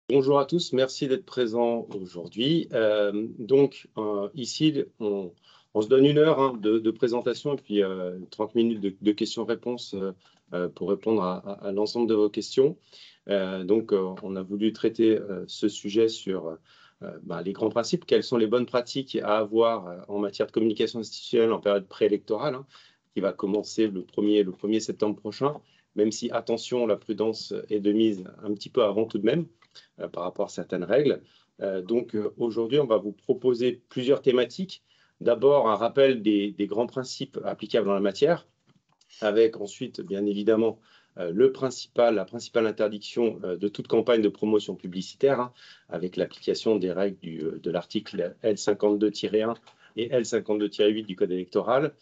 Bonjour à tous, merci d'être présents aujourd'hui. Ici, on se donne une heure de présentation et puis 30 minutes de questions-réponses pour répondre à l'ensemble de vos questions. On a voulu traiter ce sujet sur les grands principes. Quelles sont les bonnes pratiques à avoir en matière de communication institutionnelle en période préélectorale, qui va commencer le 1er septembre prochain, même si, attention, la prudence est de mise un petit peu avant tout de même par rapport à certaines règles. Aujourd'hui, on va vous proposer plusieurs thématiques. D'abord, un rappel des grands principes applicables dans la matière, avec ensuite, bien évidemment, la principale interdiction de toute campagne de promotion publicitaire, avec l'application des règles de l'article L52-1 et L52-8 du Code électoral.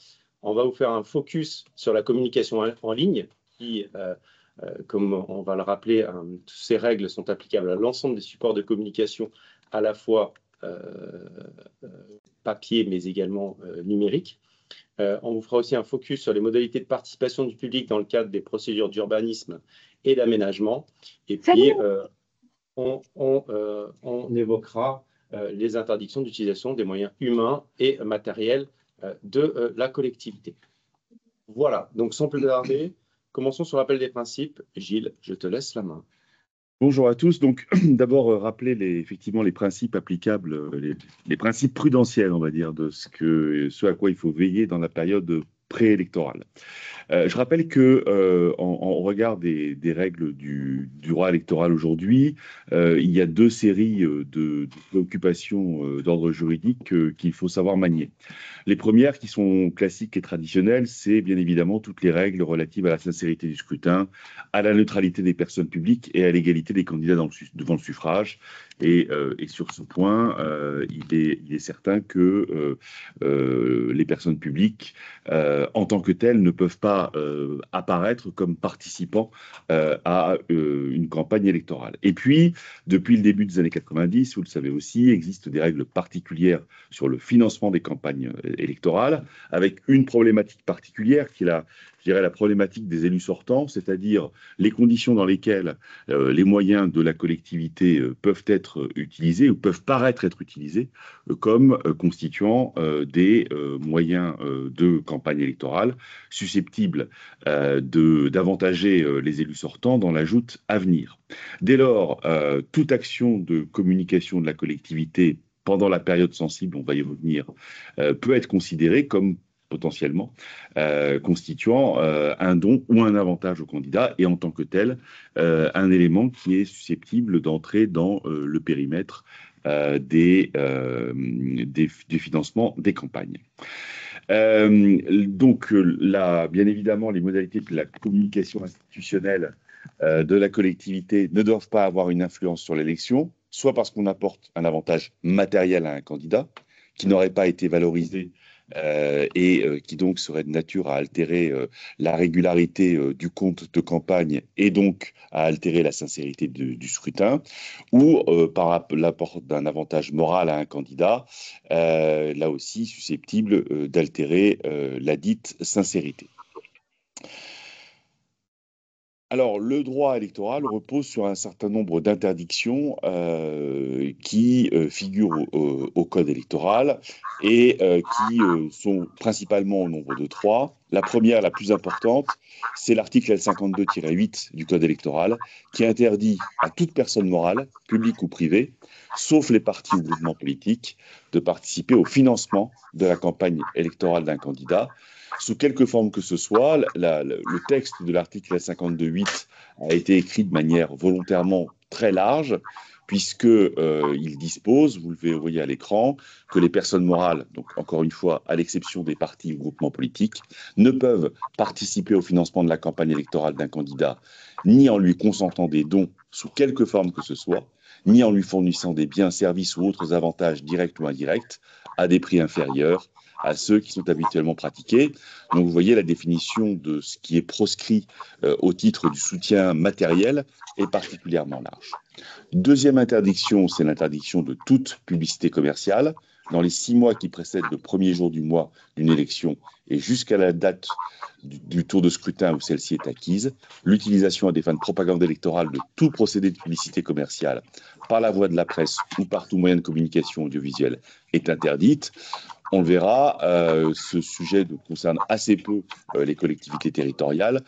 On va vous faire un focus sur la communication en ligne, qui, comme on va le rappeler, toutes ces règles sont applicables à l'ensemble des supports de communication, à la fois papier, mais également numérique. On vous fera aussi un focus sur les modalités de participation du public dans le cadre des procédures d'urbanisme et d'aménagement. Et puis, on évoquera les interdictions d'utilisation des moyens humains et matériels de la collectivité. Voilà, donc sans plus tarder, commençons sur l'appel des principes. Gilles, je te laisse la main. Bonjour à tous. Donc, d'abord, rappeler effectivement les principes applicables, les principes prudentiels, on va dire, de ce à quoi il faut veiller dans la période préélectorale. Je rappelle que, en regard des règles du droit électoral aujourd'hui, il y a deux séries de préoccupations d'ordre juridique qu'il faut savoir manier. Les premières, qui sont classiques et traditionnelles, c'est bien évidemment toutes les règles relatives à la sincérité du scrutin, à la neutralité des personnes publiques et à l'égalité des candidats devant le suffrage. Et sur ce point, il est certain que les personnes publiques, en tant que telles, ne peuvent pas apparaître comme participants à une campagne électorale. Et puis, depuis le début des années 90, vous le savez aussi, existent des règles particulières sur le financement des campagnes électorale, avec une problématique particulière qui est la problématique des élus sortants, c'est-à-dire les conditions dans lesquelles les moyens de la collectivité peuvent être utilisés ou peuvent paraître être utilisés comme constituant des moyens de campagne électorale susceptibles d'avantager les élus sortants dans la joute à venir. Dès lors, toute action de communication de la collectivité pendant la période sensible, on va y revenir, peut être considéré comme potentiellement constituant un don ou un avantage au candidat et en tant que tel, un élément qui est susceptible d'entrer dans le périmètre du financement des campagnes. Bien évidemment, les modalités de la communication institutionnelle de la collectivité ne doivent pas avoir une influence sur l'élection, soit parce qu'on apporte un avantage matériel à un candidat qui n'aurait pas été valorisé qui donc serait de nature à altérer la régularité du compte de campagne et donc à altérer la sincérité du scrutin, ou par l'apport d'un avantage moral à un candidat, là aussi susceptible d'altérer la dite sincérité. Alors, le droit électoral repose sur un certain nombre d'interdictions qui figurent au Code électoral et qui sont principalement au nombre de 3. La première, la plus importante, c'est l'article L52-8 du Code électoral qui interdit à toute personne morale, publique ou privée, sauf les partis ou groupements politiques, de participer au financement de la campagne électorale d'un candidat, sous quelque forme que ce soit. Le texte de l'article 52.8 a été écrit de manière volontairement très large, puisqu'il dispose, vous le voyez à l'écran, que les personnes morales, donc encore une fois, à l'exception des partis ou groupements politiques, ne peuvent participer au financement de la campagne électorale d'un candidat, ni en lui consentant des dons sous quelque forme que ce soit, ni en lui fournissant des biens, services ou autres avantages directs ou indirects, à des prix inférieurs à ceux qui sont habituellement pratiqués. Donc vous voyez, la définition de ce qui est proscrit au titre du soutien matériel est particulièrement large. Deuxième interdiction, c'est l'interdiction de toute publicité commerciale. dans les 6 mois qui précèdent le premier jour du mois d'une élection et jusqu'à la date du tour de scrutin où celle-ci est acquise, l'utilisation à des fins de propagande électorale de tout procédé de publicité commerciale par la voie de la presse ou par tout moyen de communication audiovisuelle est interdite. On le verra, ce sujet concerne assez peu les collectivités territoriales,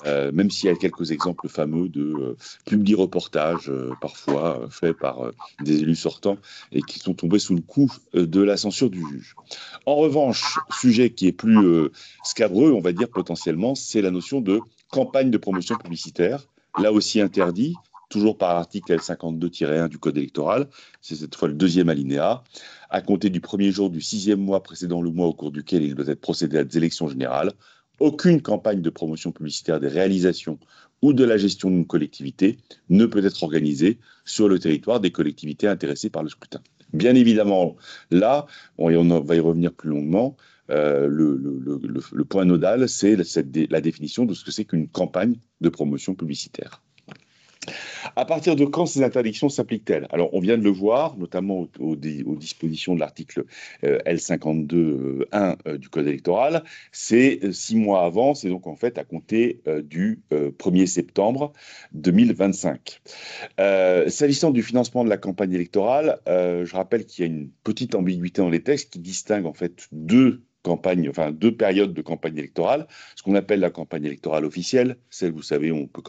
même s'il y a quelques exemples fameux de publi-reportages, parfois faits par des élus sortants et qui sont tombés sous le coup de la censure du juge. En revanche, sujet qui est plus scabreux, on va dire potentiellement, c'est la notion de campagne de promotion publicitaire, là aussi interdit, toujours par l'article L52-1 du Code électoral, c'est cette fois le deuxième alinéa, à compter du premier jour du 6e mois précédant le mois au cours duquel il doit être procédé à des élections générales, aucune campagne de promotion publicitaire des réalisations ou de la gestion d'une collectivité ne peut être organisée sur le territoire des collectivités intéressées par le scrutin. Bien évidemment, là, et on va y revenir plus longuement, le point nodal, c'est la définition de ce que c'est qu'une campagne de promotion publicitaire. À partir de quand ces interdictions s'appliquent-elles? Alors, on vient de le voir, notamment aux dispositions de l'article L52.1 du Code électoral. C'est 6 mois avant, c'est donc en fait à compter du 1er septembre 2025. S'agissant du financement de la campagne électorale, je rappelle qu'il y a une petite ambiguïté dans les textes qui distingue en fait deux périodes de campagne électorale, ce qu'on appelle la campagne électorale officielle, celle, vous savez, on peut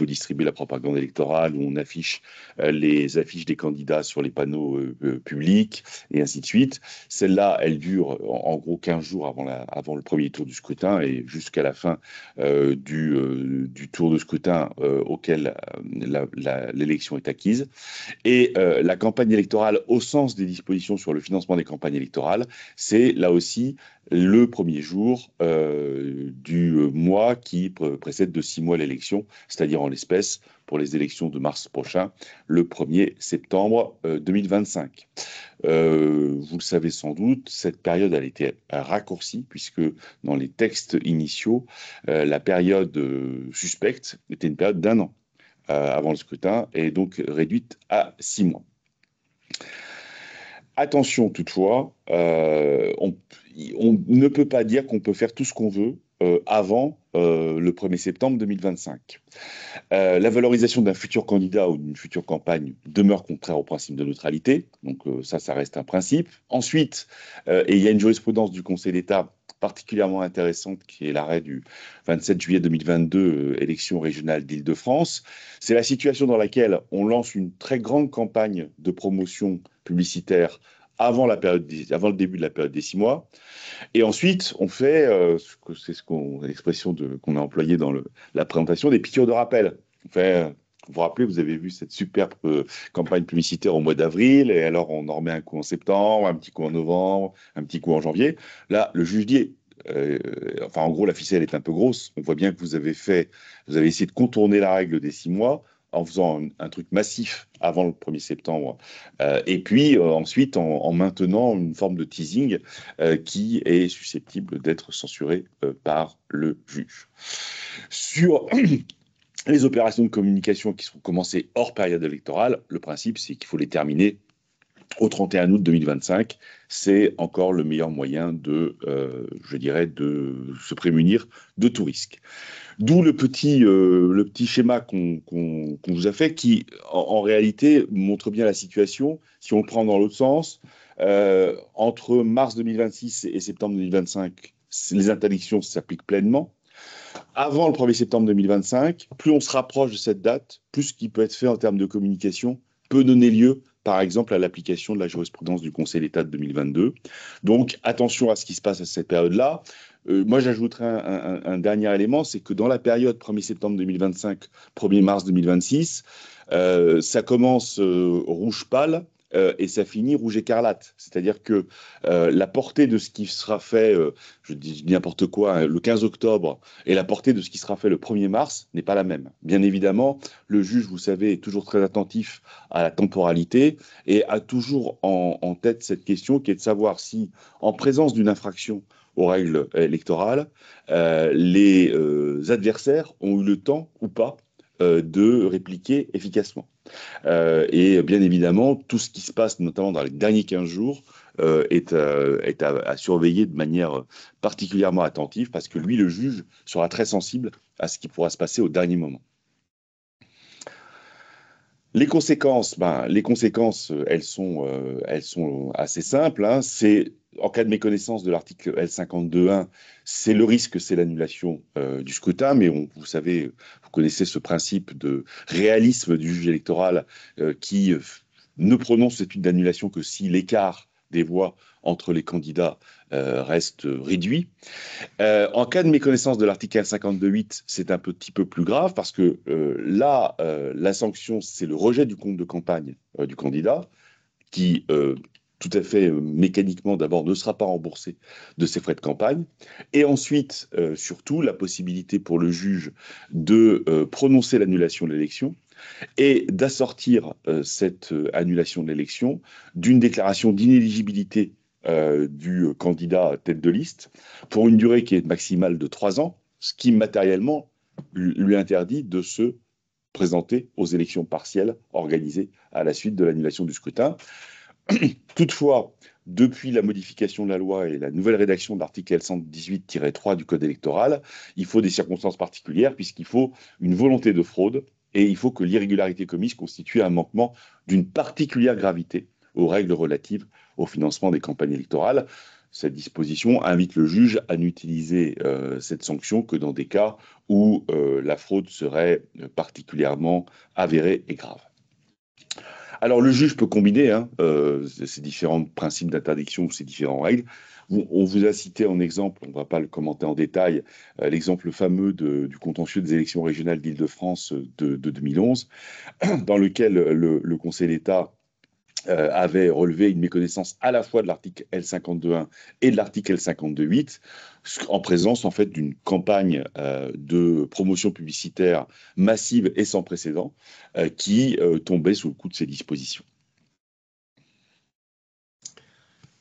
distribuer la propagande électorale, où on affiche les affiches des candidats sur les panneaux publics, et ainsi de suite. Celle-là, elle dure en gros 15 jours avant le premier tour du scrutin et jusqu'à la fin du tour de scrutin auquel l'élection est acquise. Et la campagne électorale, au sens des dispositions sur le financement des campagnes électorales, c'est là aussi le premier jour du mois qui précède de 6 mois l'élection, c'est-à-dire en l'espèce, pour les élections de mars prochain, le 1er septembre 2025. Vous le savez sans doute, cette période a été raccourcie, puisque dans les textes initiaux, la période suspecte était une période d'1 an avant le scrutin, et donc réduite à 6 mois. Attention toutefois, on ne peut pas dire qu'on peut faire tout ce qu'on veut avant le 1er septembre 2025. La valorisation d'un futur candidat ou d'une future campagne demeure contraire au principe de neutralité, donc ça reste un principe. Ensuite, et il y a une jurisprudence du Conseil d'État particulièrement intéressante, qui est l'arrêt du 27 juillet 2022, élection régionale d'Île-de-France. C'est la situation dans laquelle on lance une très grande campagne de promotion publicitaire avant le début de la période des 6 mois. Et ensuite, on fait, l'expression qu'on a employée dans la présentation, des piqûres de rappel. Vous vous rappelez, vous avez vu cette superbe campagne publicitaire au mois d'avril, et alors on en remet un coup en septembre, un petit coup en novembre, un petit coup en janvier. Là, le juge dit, en gros, la ficelle est un peu grosse. On voit bien que vous avez essayé de contourner la règle des 6 mois en faisant un truc massif avant le 1er septembre, et puis ensuite en maintenant une forme de teasing qui est susceptible d'être censuré par le juge. Sur les opérations de communication qui seront commencées hors période électorale, le principe, c'est qu'il faut les terminer au 31 août 2025. C'est encore le meilleur moyen de se prémunir de tout risque. D'où le petit schéma qu'on vous a fait, qui, en réalité, montre bien la situation. Si on le prend dans l'autre sens, entre mars 2026 et septembre 2025, les interdictions s'appliquent pleinement. Avant le 1er septembre 2025, plus on se rapproche de cette date, plus ce qui peut être fait en termes de communication peut donner lieu, par exemple, à l'application de la jurisprudence du Conseil d'État de 2022. Donc, attention à ce qui se passe à cette période-là. Moi, j'ajouterai un dernier élément, c'est que dans la période 1er septembre 2025, 1er mars 2026, ça commence rouge pâle, et ça finit rouge écarlate. C'est-à-dire que la portée de ce qui sera fait, je dis n'importe quoi, hein, le 15 octobre, et la portée de ce qui sera fait le 1er mars n'est pas la même. Bien évidemment, le juge, vous savez, est toujours très attentif à la temporalité et a toujours en tête cette question qui est de savoir si, en présence d'une infraction aux règles électorales, les adversaires ont eu le temps ou pas de répliquer efficacement. Et bien évidemment, tout ce qui se passe, notamment dans les derniers 15 jours, est à surveiller de manière particulièrement attentive parce que lui, le juge, sera très sensible à ce qui pourra se passer au dernier moment. Les conséquences, elles sont assez simples, hein. C'est en cas de méconnaissance de l'article L52.1, c'est le risque, c'est l'annulation du scrutin. Mais vous savez, vous connaissez ce principe de réalisme du juge électoral qui ne prononce cette étude d'annulation que si l'écart des voix entre les candidats reste réduit. En cas de méconnaissance de l'article 52.8, c'est un petit peu plus grave parce que là, la sanction, c'est le rejet du compte de campagne du candidat qui, tout à fait mécaniquement, d'abord, ne sera pas remboursé de ses frais de campagne. Et ensuite, surtout, la possibilité pour le juge de prononcer l'annulation de l'élection et d'assortir cette annulation de l'élection d'une déclaration d'inéligibilité du candidat tête de liste pour une durée qui est maximale de 3 ans, ce qui matériellement lui interdit de se présenter aux élections partielles organisées à la suite de l'annulation du scrutin. Toutefois, depuis la modification de la loi et la nouvelle rédaction de l'article L118-3 du Code électoral, il faut des circonstances particulières puisqu'il faut une volonté de fraude et il faut que l'irrégularité commise constitue un manquement d'une particulière gravité aux règles relatives au financement des campagnes électorales. Cette disposition invite le juge à n'utiliser cette sanction que dans des cas où la fraude serait particulièrement avérée et grave. Alors, le juge peut combiner ces différents principes d'interdiction ou ces différentes règles. On vous a cité en exemple, on ne va pas le commenter en détail, l'exemple fameux du contentieux des élections régionales d'Île-de-France de 2011, dans lequel le Conseil d'État avait relevé une méconnaissance à la fois de l'article L52.1 et de l'article L52.8, en présence en fait d'une campagne de promotion publicitaire massive et sans précédent qui tombait sous le coup de ces dispositions.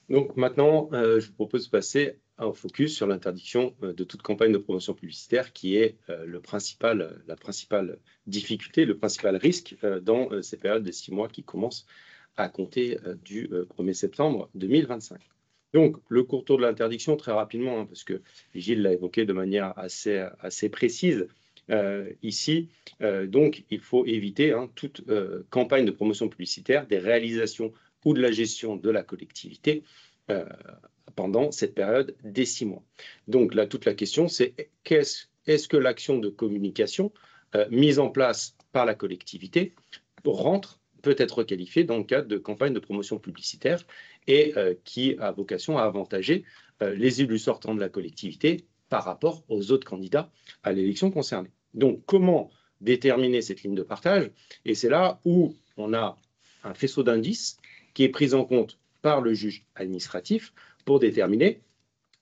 Donc maintenant, je vous propose de passer au focus sur l'interdiction de toute campagne de promotion publicitaire qui est la principale difficulté, le principal risque dans ces périodes de 6 mois qui commencent à compter du 1er septembre 2025. Donc, le contour de l'interdiction, très rapidement, parce que Gilles l'a évoqué de manière assez précise ici. Donc, il faut éviter toute campagne de promotion publicitaire, des réalisations ou de la gestion de la collectivité pendant cette période des 6 mois. Donc, là, toute la question, c'est est-ce que l'action de communication mise en place par la collectivité peut être qualifiée dans le cadre de campagne de promotion publicitaire et qui a vocation à avantager les élus sortants de la collectivité par rapport aux autres candidats à l'élection concernée. Donc, comment déterminer cette ligne de partage? Et c'est là où on a un faisceau d'indices qui est pris en compte par le juge administratif pour déterminer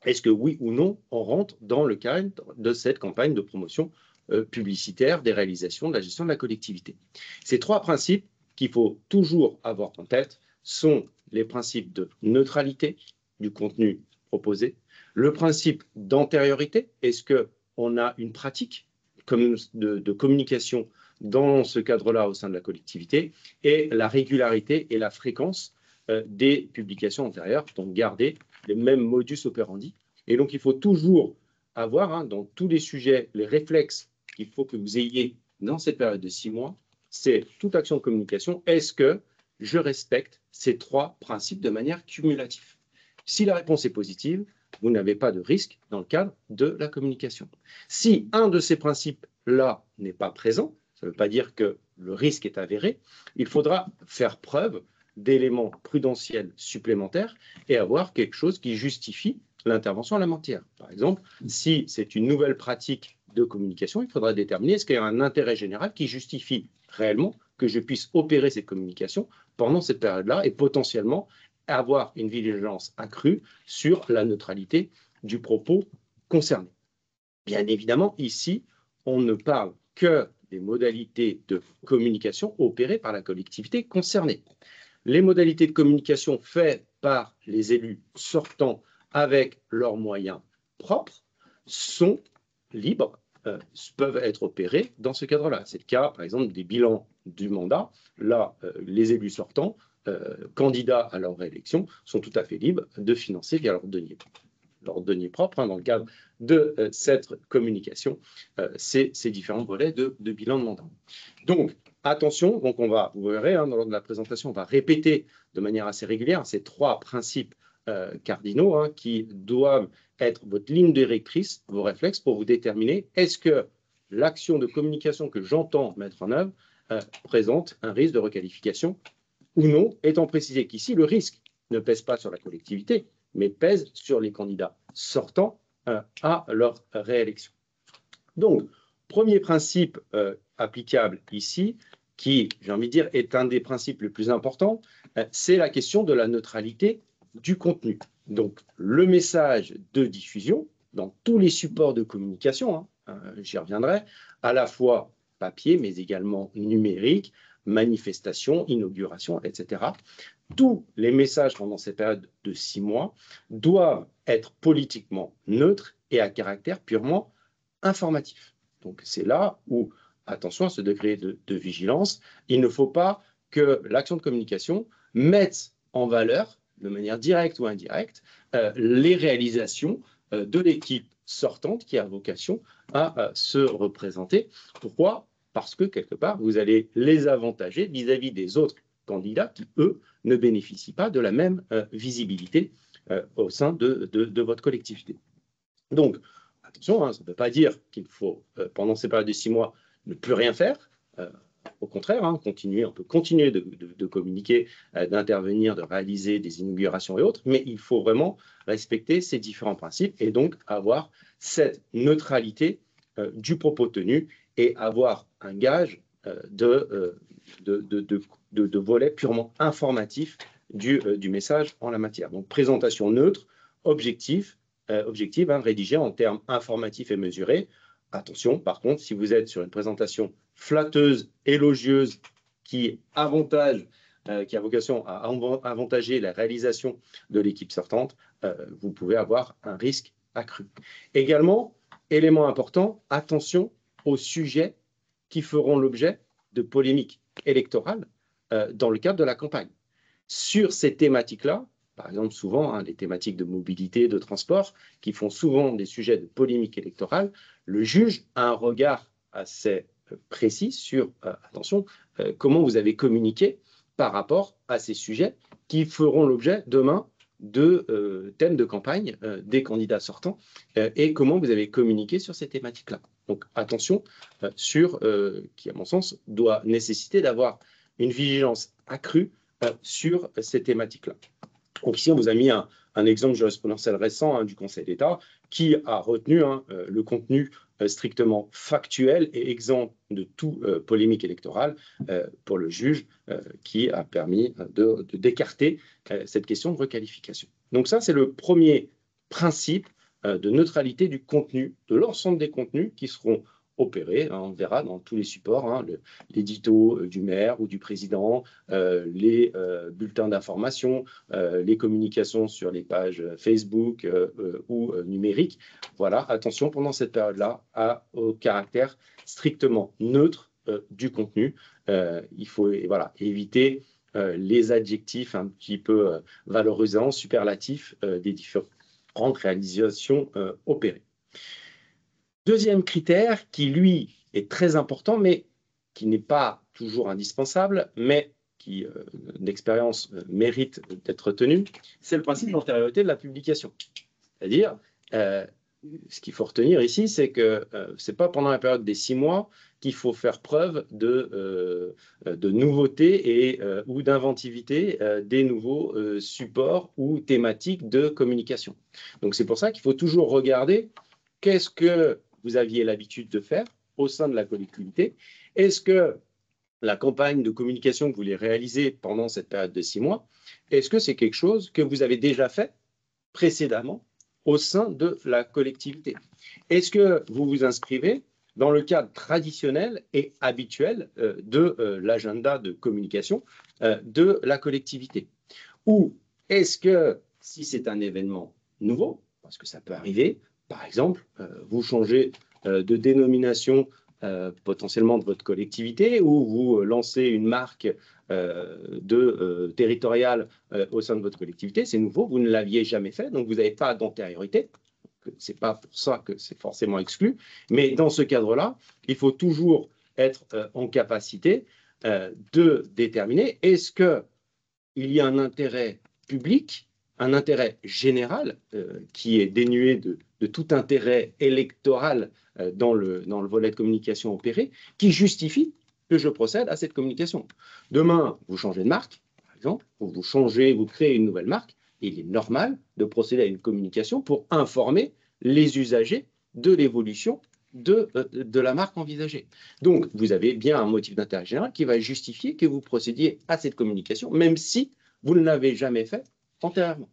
est-ce que oui ou non on rentre dans le cadre de cette campagne de promotion publicitaire des réalisations de la gestion de la collectivité. Ces 3 principes qu'il faut toujours avoir en tête sont les principes de neutralité du contenu proposé, le principe d'antériorité, est-ce qu'on a une pratique de communication dans ce cadre-là au sein de la collectivité, et la régularité et la fréquence des publications antérieures, donc garder les mêmes modus operandi. Et donc, il faut toujours avoir dans tous les sujets les réflexes qu'il faut que vous ayez dans cette période de 6 mois, c'est toute action de communication. Est-ce que je respecte ces 3 principes de manière cumulative? Si la réponse est positive, vous n'avez pas de risque dans le cadre de la communication. Si un de ces principes-là n'est pas présent, ça ne veut pas dire que le risque est avéré, il faudra faire preuve d'éléments prudentiels supplémentaires et avoir quelque chose qui justifie l'intervention en la matière. Par exemple, si c'est une nouvelle pratique de communication, il faudra déterminer est-ce qu'il y a un intérêt général qui justifie réellement que je puisse opérer cette communication pendant cette période-là et potentiellement avoir une vigilance accrue sur la neutralité du propos concerné. Bien évidemment, ici, on ne parle que des modalités de communication opérées par la collectivité concernée. Les modalités de communication faites par les élus sortants avec leurs moyens propres sont libres peuvent être opérés dans ce cadre-là. C'est le cas, par exemple, des bilans du mandat. Là, les élus sortants, candidats à leur réélection, sont tout à fait libres de financer via leur denier propre, dans le cadre de cette communication, ces différents volets de bilan de mandat. Donc, attention, donc vous verrez, lors de la présentation, on va répéter de manière assez régulière ces 3 principes cardinaux qui doivent être votre ligne directrice, vos réflexes, pour vous déterminer est-ce que l'action de communication que j'entends mettre en œuvre présente un risque de requalification ou non, étant précisé qu'ici, le risque ne pèse pas sur la collectivité, mais pèse sur les candidats sortants à leur réélection. Donc, premier principe applicable ici, qui, j'ai envie de dire, est un des principes les plus importants, c'est la question de la neutralité du contenu. Donc, le message de diffusion dans tous les supports de communication, j'y reviendrai, à la fois papier, mais également numérique, manifestation, inauguration, etc. Tous les messages pendant cette période de 6 mois doivent être politiquement neutres et à caractère purement informatif. Donc, c'est là où, attention à ce degré de vigilance, il ne faut pas que l'action de communication mette en valeur, de manière directe ou indirecte, les réalisations de l'équipe sortante qui a vocation à se représenter. Pourquoi? Parce que, quelque part, vous allez les avantager vis-à-vis des autres candidats qui, eux, ne bénéficient pas de la même visibilité au sein de votre collectivité. Donc, attention, ça ne veut pas dire qu'il faut, pendant ces périodes de 6 mois, ne plus rien faire. Au contraire, on peut continuer de communiquer, d'intervenir, de réaliser des inaugurations et autres, mais il faut vraiment respecter ces différents principes et donc avoir cette neutralité du propos tenu et avoir un gage de volet purement informatif du message en la matière. Donc, présentation neutre, objective, rédigée en termes informatifs et mesurés. Attention, par contre, si vous êtes sur une présentation flatteuse, élogieuse, qui a vocation à avantager la réalisation de l'équipe sortante, vous pouvez avoir un risque accru. Également, élément important, attention aux sujets qui feront l'objet de polémiques électorales dans le cadre de la campagne. Sur ces thématiques-là, par exemple, souvent, les thématiques de mobilité, de transport, qui font souvent des sujets de polémique électorale, le juge a un regard assez précis sur, attention, comment vous avez communiqué par rapport à ces sujets qui feront l'objet demain de thèmes de campagne des candidats sortants et comment vous avez communiqué sur ces thématiques-là. Donc, attention qui, à mon sens, doit nécessiter d'avoir une vigilance accrue sur ces thématiques-là. Donc ici, on vous a mis un exemple jurisprudentiel récent du Conseil d'État qui a retenu le contenu strictement factuel et exempt de toute polémique électorale pour le juge qui a permis d'écarter cette question de requalification. Donc ça, c'est le premier principe de neutralité du contenu, de l'ensemble des contenus qui seront opérés, on verra dans tous les supports, l'édito du maire ou du président, les bulletins d'information, les communications sur les pages Facebook ou numériques. Voilà, attention pendant cette période-là au caractère strictement neutre du contenu. Il faut éviter les adjectifs un petit peu valorisants, superlatifs des différentes réalisations opérées. Deuxième critère qui, lui, est très important, mais qui n'est pas toujours indispensable, mais qui, d'expérience, mérite d'être retenu, c'est le principe d'antériorité de la publication. C'est-à-dire, ce qu'il faut retenir ici, c'est que ce n'est pas pendant la période des 6 mois qu'il faut faire preuve de nouveauté ou d'inventivité des nouveaux supports ou thématiques de communication. Donc, c'est pour ça qu'il faut toujours regarder qu'est-ce que vous aviez l'habitude de faire au sein de la collectivité. Est-ce que la campagne de communication que vous voulez réaliser pendant cette période de 6 mois, est-ce que c'est quelque chose que vous avez déjà fait précédemment au sein de la collectivité? Est-ce que vous vous inscrivez dans le cadre traditionnel et habituel de l'agenda de communication de la collectivité? Ou est-ce que, si c'est un événement nouveau, parce que ça peut arriver, par exemple, vous changez de dénomination potentiellement de votre collectivité, ou vous lancez une marque territoriale au sein de votre collectivité. C'est nouveau, vous ne l'aviez jamais fait, donc vous n'avez pas d'antériorité. Ce n'est pas pour ça que c'est forcément exclu. Mais dans ce cadre-là, il faut toujours être en capacité de déterminer est-ce qu'il y a un intérêt public, un intérêt général qui est dénué de tout intérêt électoral dans le volet de communication opéré, qui justifie que je procède à cette communication. Demain, vous changez de marque, par exemple, ou vous créez une nouvelle marque, il est normal de procéder à une communication pour informer les usagers de l'évolution de la marque envisagée. Donc, vous avez bien un motif d'intérêt général qui va justifier que vous procédiez à cette communication, même si vous ne l'avez jamais fait antérieurement.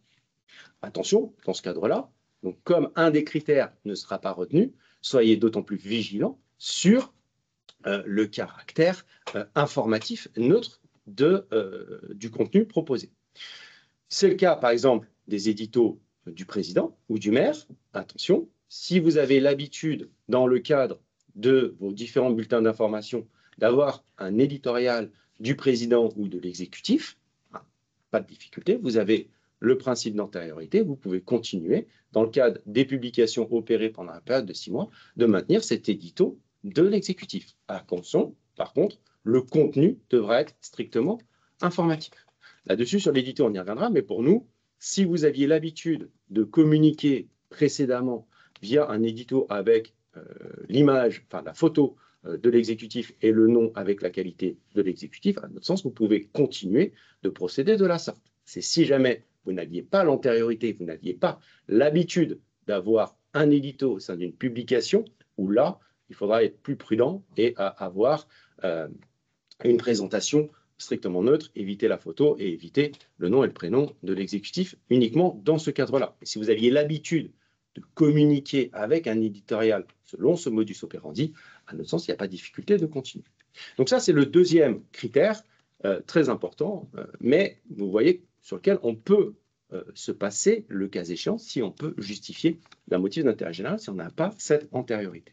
Attention, dans ce cadre-là, donc comme un des critères ne sera pas retenu, soyez d'autant plus vigilants sur le caractère informatif neutre du contenu proposé. C'est le cas, par exemple, des éditos du président ou du maire. Attention, si vous avez l'habitude, dans le cadre de vos différents bulletins d'information, d'avoir un éditorial du président ou de l'exécutif, pas de difficulté, vous avez le principe d'antériorité, vous pouvez continuer, dans le cadre des publications opérées pendant la période de 6 mois, de maintenir cet édito de l'exécutif. Attention, par contre, le contenu devra être strictement informatif. Là-dessus, sur l'édito, on y reviendra, mais pour nous, si vous aviez l'habitude de communiquer précédemment via un édito avec l'image, enfin la photo de l'exécutif et le nom avec la qualité de l'exécutif, à notre sens, vous pouvez continuer de procéder de la sorte. C'est si jamais vous n'aviez pas l'antériorité, vous n'aviez pas l'habitude d'avoir un édito au sein d'une publication, où là, il faudra être plus prudent et avoir une présentation strictement neutre, éviter la photo et éviter le nom et le prénom de l'exécutif uniquement dans ce cadre-là. Et si vous aviez l'habitude de communiquer avec un éditorial selon ce modus operandi, à notre sens, il n'y a pas de difficulté de continuer. Donc ça, c'est le deuxième critère très important, mais vous voyez sur lequel on peut se passer, le cas échéant, si on peut justifier d'un motif d'intérêt général, si on n'a pas cette antériorité.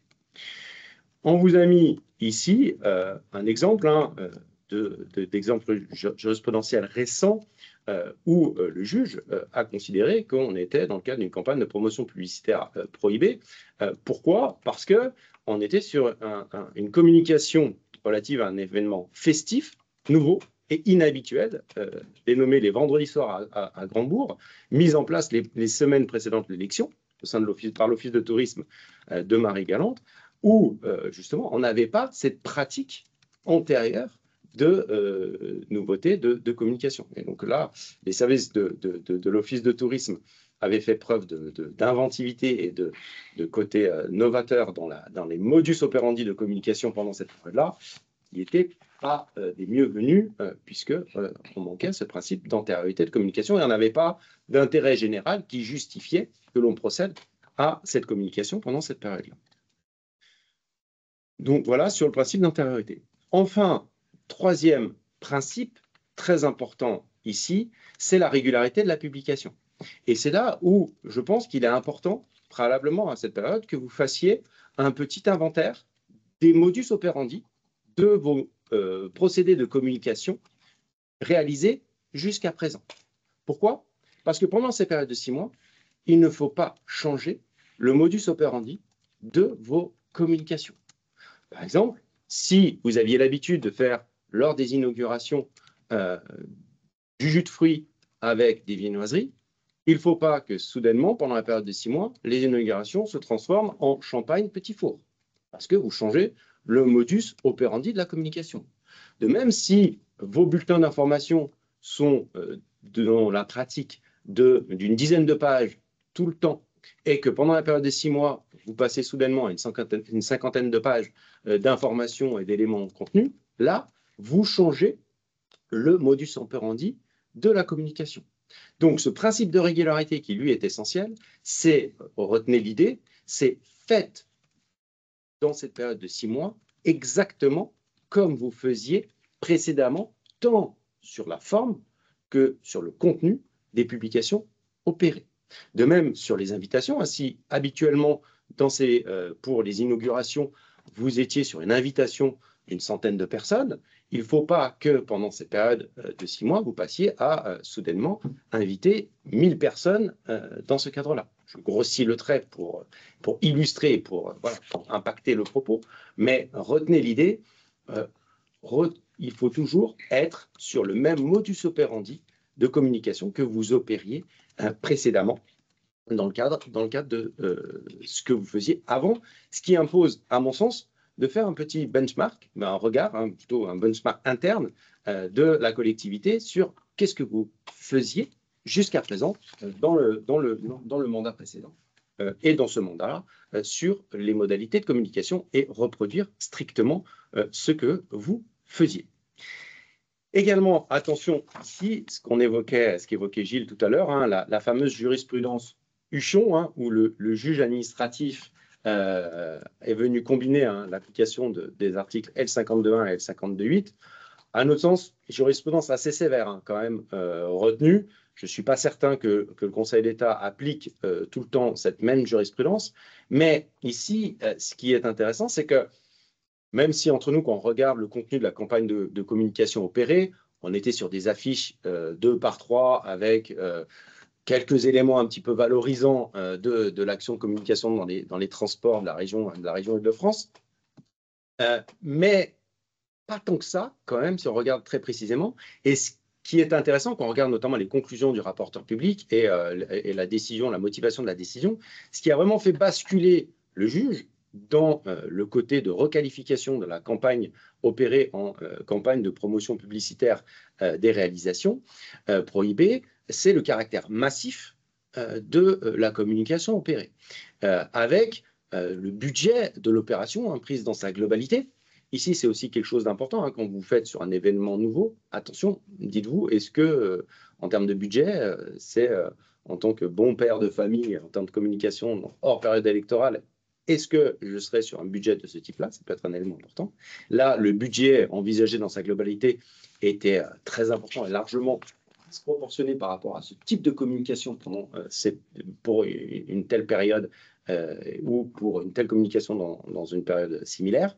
On vous a mis ici un exemple d'exemple jurisprudentiel récent où le juge a considéré qu'on était dans le cadre d'une campagne de promotion publicitaire prohibée. Pourquoi? Parce qu'on était sur une communication relative à un événement festif, nouveau et inhabituel, dénommé les vendredis soirs à Grandbourg, mise en place les semaines précédentes de l'élection au sein de par l'Office de tourisme de Marie-Galante, où justement on n'avait pas cette pratique antérieure de nouveautés de communication. Et donc là, les services de l'Office de tourisme avaient fait preuve d'inventivité et de côté novateur dans les modus operandi de communication pendant cette période-là, qui n'étaient pas des mieux venus, puisque on manquait ce principe d'antériorité de communication et on n'avait pas d'intérêt général qui justifiait que l'on procède à cette communication pendant cette période-là. Donc voilà sur le principe d'antériorité. Enfin, troisième principe très important ici, c'est la régularité de la publication. Et c'est là où je pense qu'il est important, préalablement à cette période, que vous fassiez un petit inventaire des modus operandi de vos procédés de communication réalisés jusqu'à présent. Pourquoi? Parce que pendant ces périodes de 6 mois, il ne faut pas changer le modus operandi de vos communications. Par exemple, si vous aviez l'habitude de faire, lors des inaugurations, du jus de fruits avec des viennoiseries, il ne faut pas que soudainement, pendant la période de 6 mois, les inaugurations se transforment en champagne petit four, parce que vous changez le modus operandi de la communication. De même, si vos bulletins d'information sont dans la pratique d'une dizaine de pages tout le temps, et que pendant la période de 6 mois, vous passez soudainement à une cinquantaine de pages d'informations et d'éléments contenus, là, vous changez le modus operandi de la communication. Donc, ce principe de régularité qui, lui, est essentiel, c'est, retenez l'idée, c'est faites dans cette période de 6 mois exactement comme vous faisiez précédemment, tant sur la forme que sur le contenu des publications opérées. De même, sur les invitations, si habituellement, pour les inaugurations, vous étiez sur une invitation d'une centaine de personnes, il ne faut pas que pendant cette période de 6 mois, vous passiez à soudainement inviter 1000 personnes dans ce cadre-là. Je grossis le trait pour illustrer, pour impacter le propos, mais retenez l'idée, il faut toujours être sur le même modus operandi de communication que vous opériez précédemment dans le cadre de ce que vous faisiez avant, ce qui impose, à mon sens, de faire un petit benchmark, un regard, plutôt un benchmark interne de la collectivité sur qu'est-ce que vous faisiez jusqu'à présent dans le mandat précédent et dans ce mandat-là sur les modalités de communication et reproduire strictement ce que vous faisiez. Également, attention, ici, ce qu'évoquait Gilles tout à l'heure, la fameuse jurisprudence Huchon, où le juge administratif est venu combiner l'application des articles L52.1 et L52.8. À notre sens, jurisprudence assez sévère quand même retenue. Je ne suis pas certain que le Conseil d'État applique tout le temps cette même jurisprudence. Mais ici, ce qui est intéressant, c'est que même si entre nous, quand on regarde le contenu de la campagne de communication opérée, on était sur des affiches 2 par 3 avec quelques éléments un petit peu valorisants de l'action de communication dans les transports de la région Île-de-France. Mais pas tant que ça, quand même, si on regarde très précisément. Et ce qui est intéressant, quand on regarde notamment les conclusions du rapporteur public et la décision, la motivation de la décision, ce qui a vraiment fait basculer le juge dans le côté de requalification de la campagne opérée en campagne de promotion publicitaire des réalisations prohibées, c'est le caractère massif de la communication opérée, avec le budget de l'opération prise dans sa globalité. Ici, c'est aussi quelque chose d'important quand vous faites sur un événement nouveau. Attention, dites-vous, est-ce que, en termes de budget, c'est en tant que bon père de famille, en termes de communication hors période électorale, est-ce que je serai sur un budget de ce type-là? Ça peut être un élément important. Là, le budget envisagé dans sa globalité était très important et largement disproportionné par rapport à ce type de communication pour une telle période ou pour une telle communication dans une période similaire,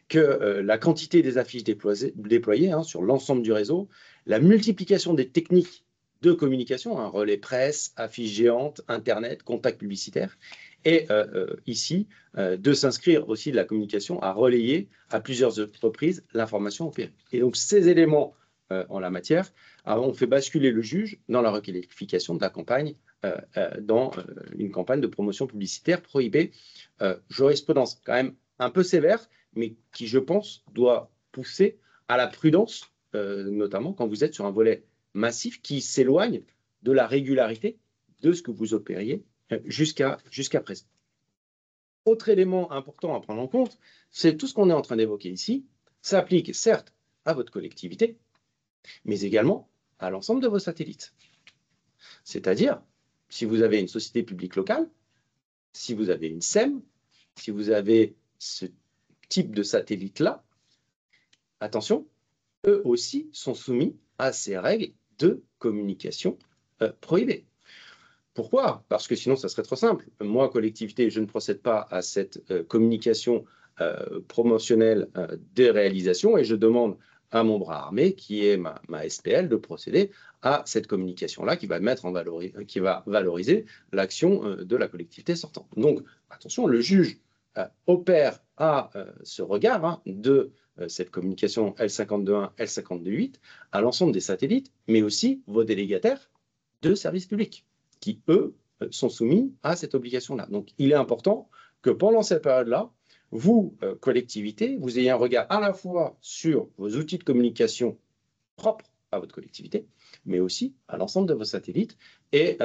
que la quantité des affiches déployées sur l'ensemble du réseau, la multiplication des techniques de communication, relais presse, affiches géantes, Internet, contacts publicitaires, et ici, de s'inscrire aussi de la communication à relayer à plusieurs reprises l'information opérée. Et donc, ces éléments en la matière ont fait basculer le juge dans la requalification de la campagne dans une campagne de promotion publicitaire prohibée. Jurisprudence quand même un peu sévère, mais qui, je pense, doit pousser à la prudence, notamment quand vous êtes sur un volet massif qui s'éloigne de la régularité de ce que vous opériez jusqu'à présent. Autre élément important à prendre en compte, c'est tout ce qu'on est en train d'évoquer ici, s'applique certes à votre collectivité, mais également à l'ensemble de vos satellites. C'est-à-dire, si vous avez une société publique locale, si vous avez une SEM, si vous avez ce type de satellite-là, attention, eux aussi sont soumis à ces règles de communication prohibées. Pourquoi? Parce que sinon, ça serait trop simple. Moi, collectivité, je ne procède pas à cette communication promotionnelle des réalisations et je demande à mon bras armé, qui est ma SPL, de procéder à cette communication-là qui va valoriser l'action de la collectivité sortante. Donc, attention, le juge opère à ce regard de cette communication L52.1, L52.8 à l'ensemble des satellites, mais aussi vos délégataires de services publics qui, eux, sont soumis à cette obligation-là. Donc, il est important que pendant cette période-là, vous, collectivité, vous ayez un regard à la fois sur vos outils de communication propres à votre collectivité, mais aussi à l'ensemble de vos satellites et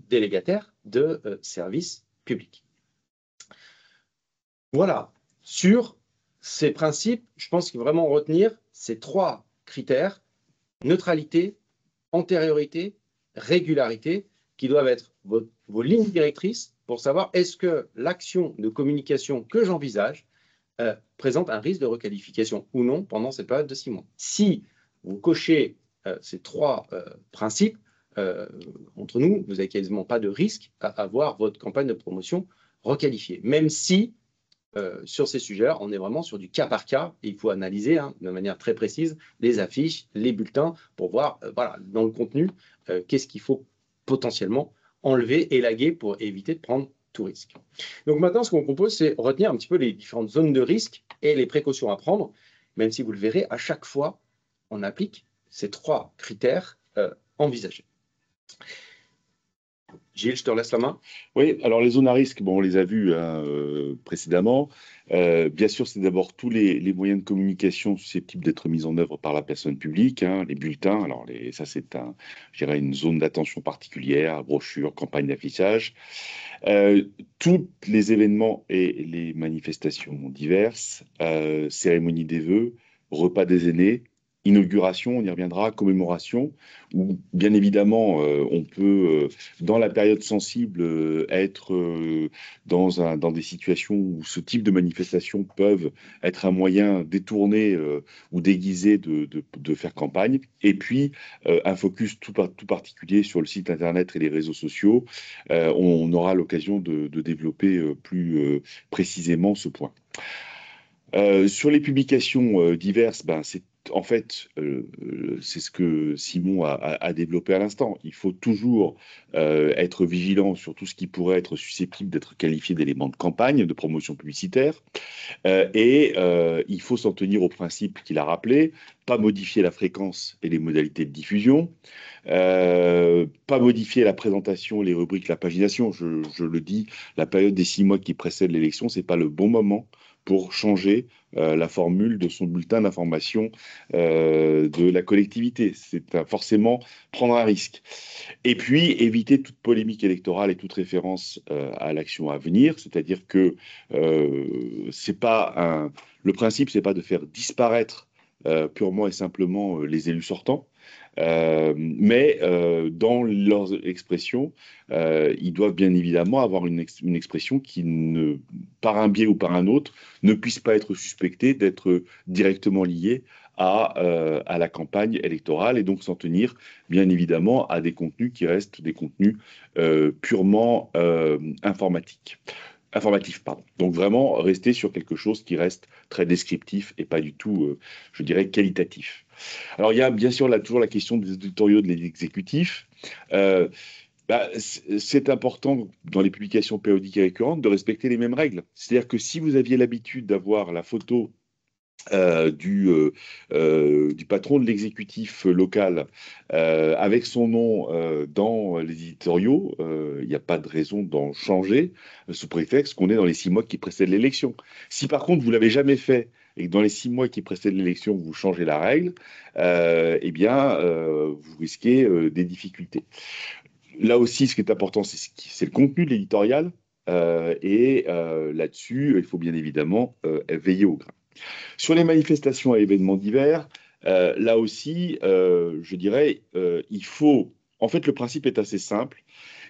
délégataires de services publics. Voilà, sur ces principes, je pense qu'il faut vraiment retenir ces 3 critères, neutralité, antériorité, régularité, qui doivent être vos lignes directrices pour savoir est-ce que l'action de communication que j'envisage présente un risque de requalification ou non pendant cette période de 6 mois. Si vous cochez ces 3 principes, entre nous, vous n'avez quasiment pas de risque à avoir votre campagne de promotion requalifiés, même si sur ces sujets-là, on est vraiment sur du cas par cas et il faut analyser de manière très précise les affiches, les bulletins pour voir voilà, dans le contenu qu'est-ce qu'il faut potentiellement enlever, élaguer pour éviter de prendre tout risque. Donc maintenant, ce qu'on propose, c'est retenir un petit peu les différentes zones de risque et les précautions à prendre, même si vous le verrez, à chaque fois, on applique ces 3 critères envisagés. Gilles, je te laisse la main. Oui, alors les zones à risque, bon, on les a vues précédemment. Bien sûr, c'est d'abord tous les moyens de communication susceptibles d'être mis en œuvre par la personne publique, les bulletins. Alors ça, c'est je dirais une zone d'attention particulière, brochures, campagnes d'affichage. Tous les événements et les manifestations diverses, cérémonies des vœux, repas des aînés, inauguration, on y reviendra, commémoration, où bien évidemment on peut, dans la période sensible, être dans des situations où ce type de manifestations peuvent être un moyen détourné ou déguisé de faire campagne. Et puis, un focus tout particulier sur le site internet et les réseaux sociaux. On aura l'occasion de développer plus précisément ce point. Sur les publications diverses, c'est en fait, c'est ce que Simon a développé à l'instant. Il faut toujours être vigilant sur tout ce qui pourrait être susceptible d'être qualifié d'éléments de campagne, de promotion publicitaire. Il faut s'en tenir au principe qu'il a rappelé, pas modifier la fréquence et les modalités de diffusion, pas modifier la présentation, les rubriques, la pagination. Je le dis, la période des 6 mois qui précèdent l'élection, c'est pas le bon moment pour changer la formule de son bulletin d'information de la collectivité. C'est forcément prendre un risque. Et puis, éviter toute polémique électorale et toute référence à l'action à venir, c'est-à-dire que c'est pas le principe, c'est pas de faire disparaître purement et simplement les élus sortants, mais dans leurs expressions, ils doivent bien évidemment avoir une expression qui, par un biais ou par un autre, ne puisse pas être suspectée d'être directement liée à la campagne électorale et donc s'en tenir bien évidemment à des contenus qui restent des contenus purement informatifs. Donc vraiment rester sur quelque chose qui reste très descriptif et pas du tout, je dirais, qualitatif. Alors il y a bien sûr toujours la question des éditoriaux de l'exécutif. C'est important dans les publications périodiques et récurrentes de respecter les mêmes règles. C'est-à-dire que si vous aviez l'habitude d'avoir la photo du patron de l'exécutif local avec son nom dans les éditoriaux, il n'y a pas de raison d'en changer sous prétexte qu'on est dans les 6 mois qui précèdent l'élection. Si par contre vous l'avez jamais fait et que dans les 6 mois qui précèdent l'élection vous changez la règle, vous risquez des difficultés. Là aussi, ce qui est important, c'est le contenu de l'éditorial là-dessus, il faut bien évidemment veiller au grain. Sur les manifestations et événements divers, là aussi, je dirais, il faut... En fait, le principe est assez simple.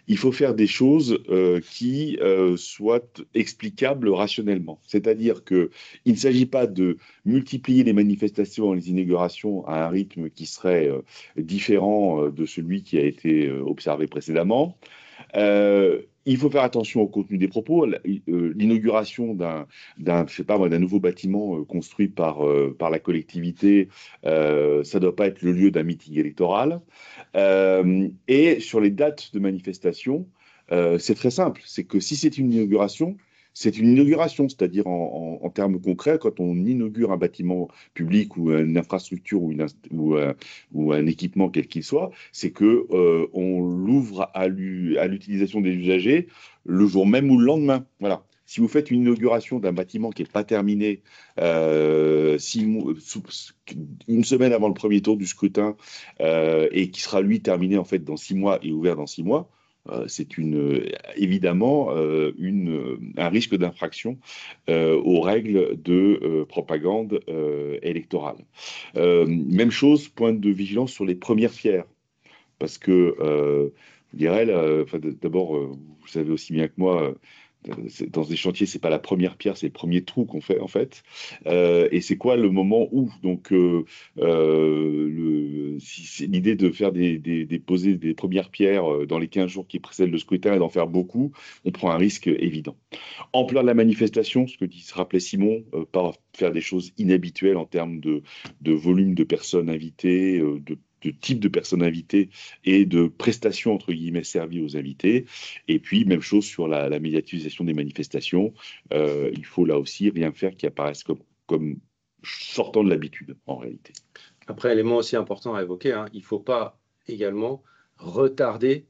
Il faut faire des choses qui soient explicables rationnellement. C'est-à-dire qu'il ne s'agit pas de multiplier les manifestations et les inaugurations à un rythme qui serait différent de celui qui a été observé précédemment. Il faut faire attention au contenu des propos. L'inauguration d'un nouveau bâtiment construit par la collectivité, ça ne doit pas être le lieu d'un meeting électoral. Et sur les dates de manifestation, c'est très simple. C'est que si c'est une inauguration, c'est une inauguration, c'est-à-dire en termes concrets, quand on inaugure un bâtiment public ou une infrastructure ou un équipement quel qu'il soit, c'est que on l'ouvre à l'utilisation des usagers le jour même ou le lendemain. Voilà. Si vous faites une inauguration d'un bâtiment qui n'est pas terminé une semaine avant le premier tour du scrutin et qui sera lui terminé en fait dans 6 mois et ouvert dans 6 mois, c'est évidemment un risque d'infraction aux règles de propagande électorale. Même chose, point de vigilance sur les premières pierres, parce que je dirais, d'abord, vous savez aussi bien que moi, dans des chantiers, c'est pas la première pierre, c'est le premier trou qu'on fait en fait. Et c'est quoi le moment où donc si c'est l'idée de faire poser des premières pierres dans les 15 jours qui précèdent le scrutin et d'en faire beaucoup, on prend un risque évident. Ampleur de la manifestation, ce que rappelait Simon, pas faire des choses inhabituelles en termes de volume de personnes invitées, de type de personnes invitées et de prestations, entre guillemets, servies aux invités. Et puis, même chose sur la médiatisation des manifestations. Il faut là aussi rien faire qui apparaisse comme sortant de l'habitude, en réalité. Après, élément aussi important à évoquer, hein, il ne faut pas également retarder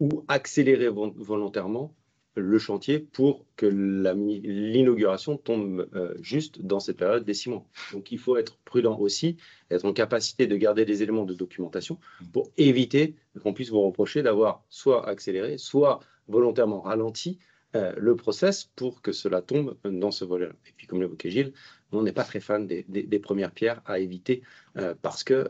ou accélérer volontairement le chantier pour que l'inauguration tombe juste dans cette période des 6 mois. Donc, il faut être prudent aussi, être en capacité de garder des éléments de documentation pour éviter qu'on puisse vous reprocher d'avoir soit accéléré, soit volontairement ralenti le process pour que cela tombe dans ce volet-là. Et puis, comme l'évoquait Gilles, on n'est pas très fan des premières pierres à éviter parce que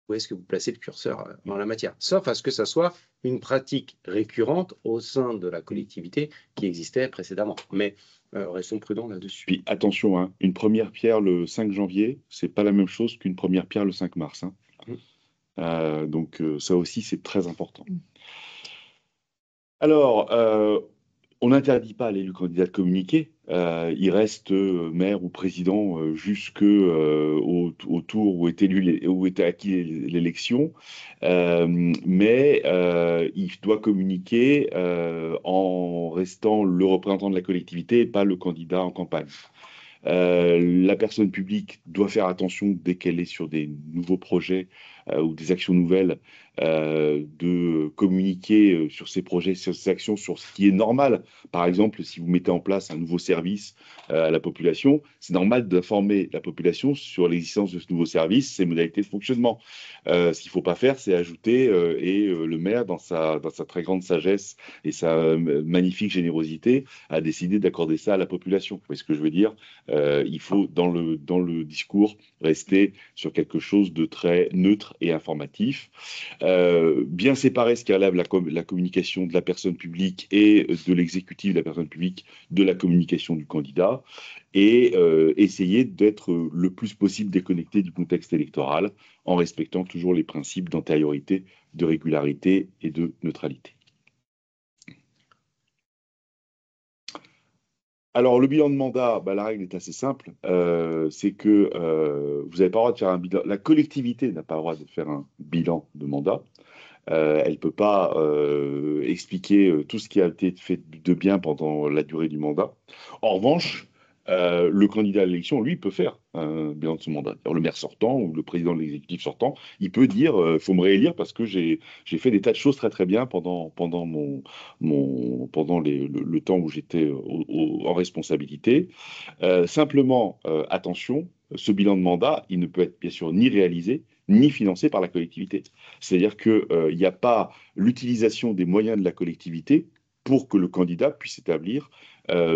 où est-ce que vous placez le curseur en la matière, sauf à ce que ça soit une pratique récurrente au sein de la collectivité qui existait précédemment. Mais restons prudents là-dessus. Puis attention, hein, une première pierre le 5 janvier, c'est pas la même chose qu'une première pierre le 5 mars. Hein. Donc ça aussi, c'est très important. Alors, on n'interdit pas à l'élu candidat de communiquer. Il reste maire ou président au tour où était acquis l'élection. Mais il doit communiquer en restant le représentant de la collectivité et pas le candidat en campagne. La personne publique doit faire attention dès qu'elle est sur des nouveaux projets ou des actions nouvelles de communiquer sur ces projets, sur ces actions, sur ce qui est normal. Par exemple, si vous mettez en place un nouveau service à la population, c'est normal d'informer la population sur l'existence de ce nouveau service, ses modalités de fonctionnement. Ce qu'il ne faut pas faire, c'est ajouter, le maire, dans sa très grande sagesse et sa magnifique générosité, a décidé d'accorder ça à la population. Vous voyez ce que je veux dire? Il faut, dans le discours, rester sur quelque chose de très neutre et informatif. Bien séparer ce qui relève la communication de la personne publique et de l'exécutif de la personne publique de la communication du candidat, et essayer d'être le plus possible déconnecté du contexte électoral en respectant toujours les principes d'antériorité, de régularité et de neutralité. Alors, le bilan de mandat, la règle est assez simple. C'est que vous n'avez pas le droit de faire un bilan. La collectivité n'a pas le droit de faire un bilan de mandat. Elle ne peut pas expliquer tout ce qui a été fait de bien pendant la durée du mandat. En revanche, le candidat à l'élection, lui, peut faire un bilan de son mandat. Alors, le maire sortant ou le président de l'exécutif sortant, il peut dire il faut me réélire parce que j'ai fait des tas de choses très très bien pendant le temps où j'étais en responsabilité. Simplement, attention, ce bilan de mandat, il ne peut être bien sûr ni réalisé ni financé par la collectivité. C'est-à-dire qu'il n'y a pas l'utilisation des moyens de la collectivité pour que le candidat puisse établir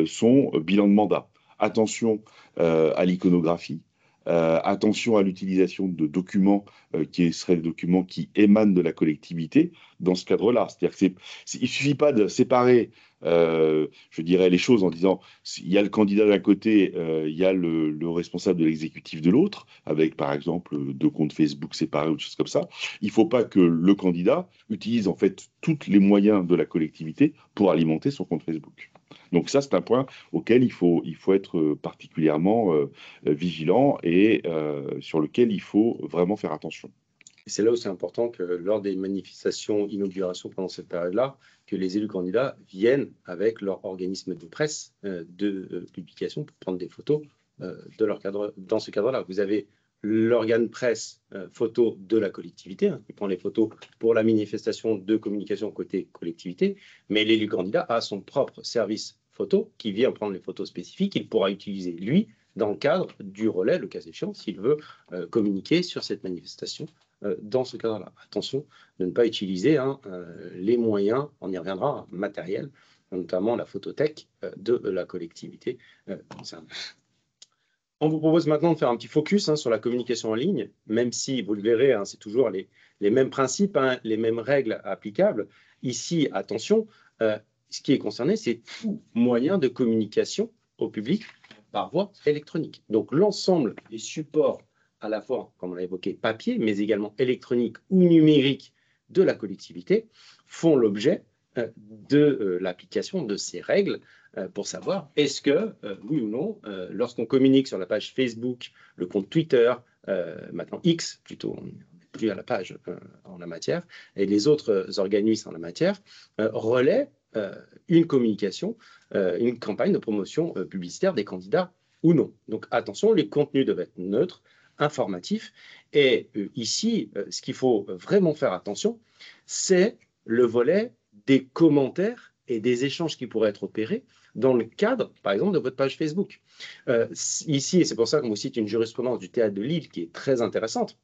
son bilan de mandat. Attention à l'iconographie, attention à l'utilisation de documents qui seraient des documents qui émanent de la collectivité dans ce cadre-là. C'est-à-dire qu'il ne suffit pas de séparer, je dirais, les choses en disant il y a le candidat d'un côté, il y a le responsable de l'exécutif de l'autre, avec par exemple 2 comptes Facebook séparés ou des choses comme ça. Il ne faut pas que le candidat utilise en fait tous les moyens de la collectivité pour alimenter son compte Facebook. Donc ça, c'est un point auquel il faut être particulièrement vigilant et sur lequel il faut vraiment faire attention. Et c'est là où c'est important que lors des manifestations, inaugurations pendant cette période-là, que les élus candidats viennent avec leur organisme de presse de publication pour prendre des photos de leur cadre. Dans ce cadre-là, vous avez l'organe presse photo de la collectivité, qui prend les photos pour la manifestation de communication côté collectivité, mais l'élu candidat a son propre service photo qui vient prendre les photos spécifiques qu'il pourra utiliser, lui, dans le cadre du relais, le cas échéant, s'il veut communiquer sur cette manifestation dans ce cadre-là. Attention de ne pas utiliser les moyens, on y reviendra, matériels, notamment la photothèque de la collectivité concernée. On vous propose maintenant de faire un petit focus sur la communication en ligne, même si, vous le verrez, c'est toujours les mêmes principes, les mêmes règles applicables. Ici, attention, ce qui est concerné, c'est tout moyen de communication au public par voie électronique. Donc, l'ensemble des supports, à la fois, comme on l'a évoqué, papier, mais également électronique ou numérique de la collectivité, font l'objet de l'application de ces règles pour savoir est-ce que, oui ou non, lorsqu'on communique sur la page Facebook, le compte Twitter, maintenant X plutôt, on n'est plus à la page en la matière, et les autres organismes en la matière, relaient une communication, une campagne de promotion publicitaire des candidats ou non. Donc attention, les contenus doivent être neutres, informatifs, et ici, ce qu'il faut vraiment faire attention, c'est le volet des commentaires et des échanges qui pourraient être opérés dans le cadre, par exemple, de votre page Facebook. Ici, et c'est pour ça qu'on vous cite une jurisprudence du théâtre de Lille qui est très intéressante.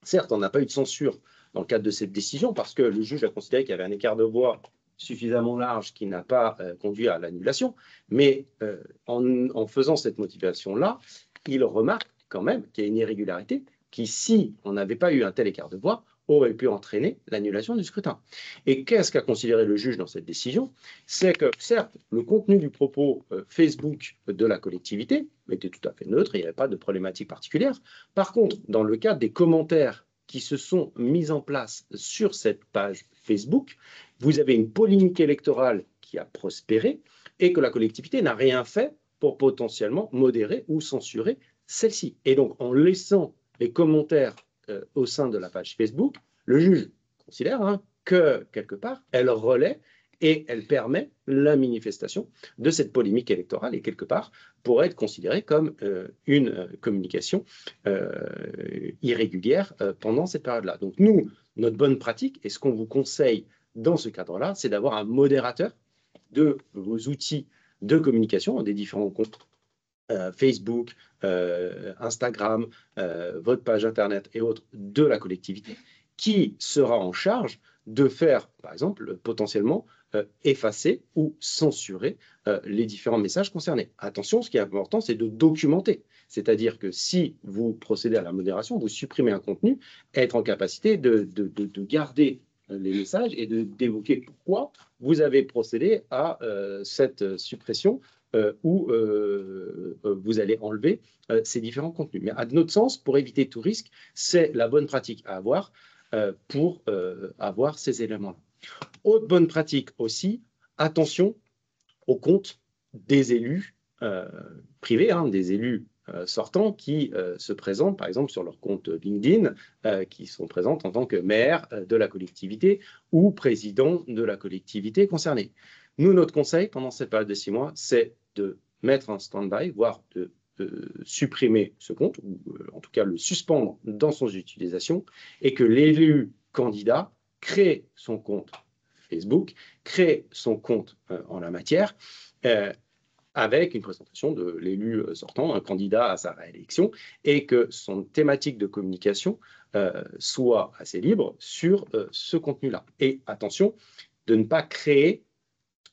Certes, on n'a pas eu de censure dans le cadre de cette décision parce que le juge a considéré qu'il y avait un écart de voix suffisamment large qui n'a pas conduit à l'annulation, mais en faisant cette motivation-là, il remarque quand même qu'il y a une irrégularité qui, si on n'avait pas eu un tel écart de voix, aurait pu entraîner l'annulation du scrutin. Et qu'est-ce qu'a considéré le juge dans cette décision? C'est que, certes, le contenu du propos Facebook de la collectivité était tout à fait neutre, il n'y avait pas de problématique particulière. Par contre, dans le cadre des commentaires qui se sont mis en place sur cette page Facebook, vous avez une polémique électorale qui a prospéré et que la collectivité n'a rien fait pour potentiellement modérer ou censurer celle-ci. Et donc, en laissant les commentaires au sein de la page Facebook, le juge considère que, quelque part, elle relaie et elle permet la manifestation de cette polémique électorale et, quelque part, pourrait être considérée comme une communication irrégulière pendant cette période-là. Donc, nous, notre bonne pratique, et ce qu'on vous conseille dans ce cadre-là, c'est d'avoir un modérateur de vos outils de communication, des différents comptes Facebook, Instagram, votre page Internet et autres de la collectivité, qui sera en charge de faire, par exemple, potentiellement effacer ou censurer les différents messages concernés. Attention, ce qui est important, c'est de documenter. C'est-à-dire que si vous procédez à la modération, vous supprimez un contenu, être en capacité de garder les messages et d'évoquer pourquoi vous avez procédé à cette suppression où vous allez enlever ces différents contenus. Mais à notre sens, pour éviter tout risque, c'est la bonne pratique à avoir pour avoir ces éléments-là. Autre bonne pratique aussi, attention aux comptes des élus privés, des élus sortants qui se présentent, par exemple, sur leur compte LinkedIn, qui sont présents en tant que maire de la collectivité ou président de la collectivité concernée. Nous, notre conseil, pendant cette période de 6 mois, c'est de mettre un stand-by, voire de supprimer ce compte, ou en tout cas le suspendre dans son utilisation, et que l'élu candidat crée son compte Facebook, crée son compte en la matière, avec une présentation de l'élu sortant, un candidat à sa réélection, et que son thématique de communication soit assez libre sur ce contenu-là. Et attention, de ne pas créer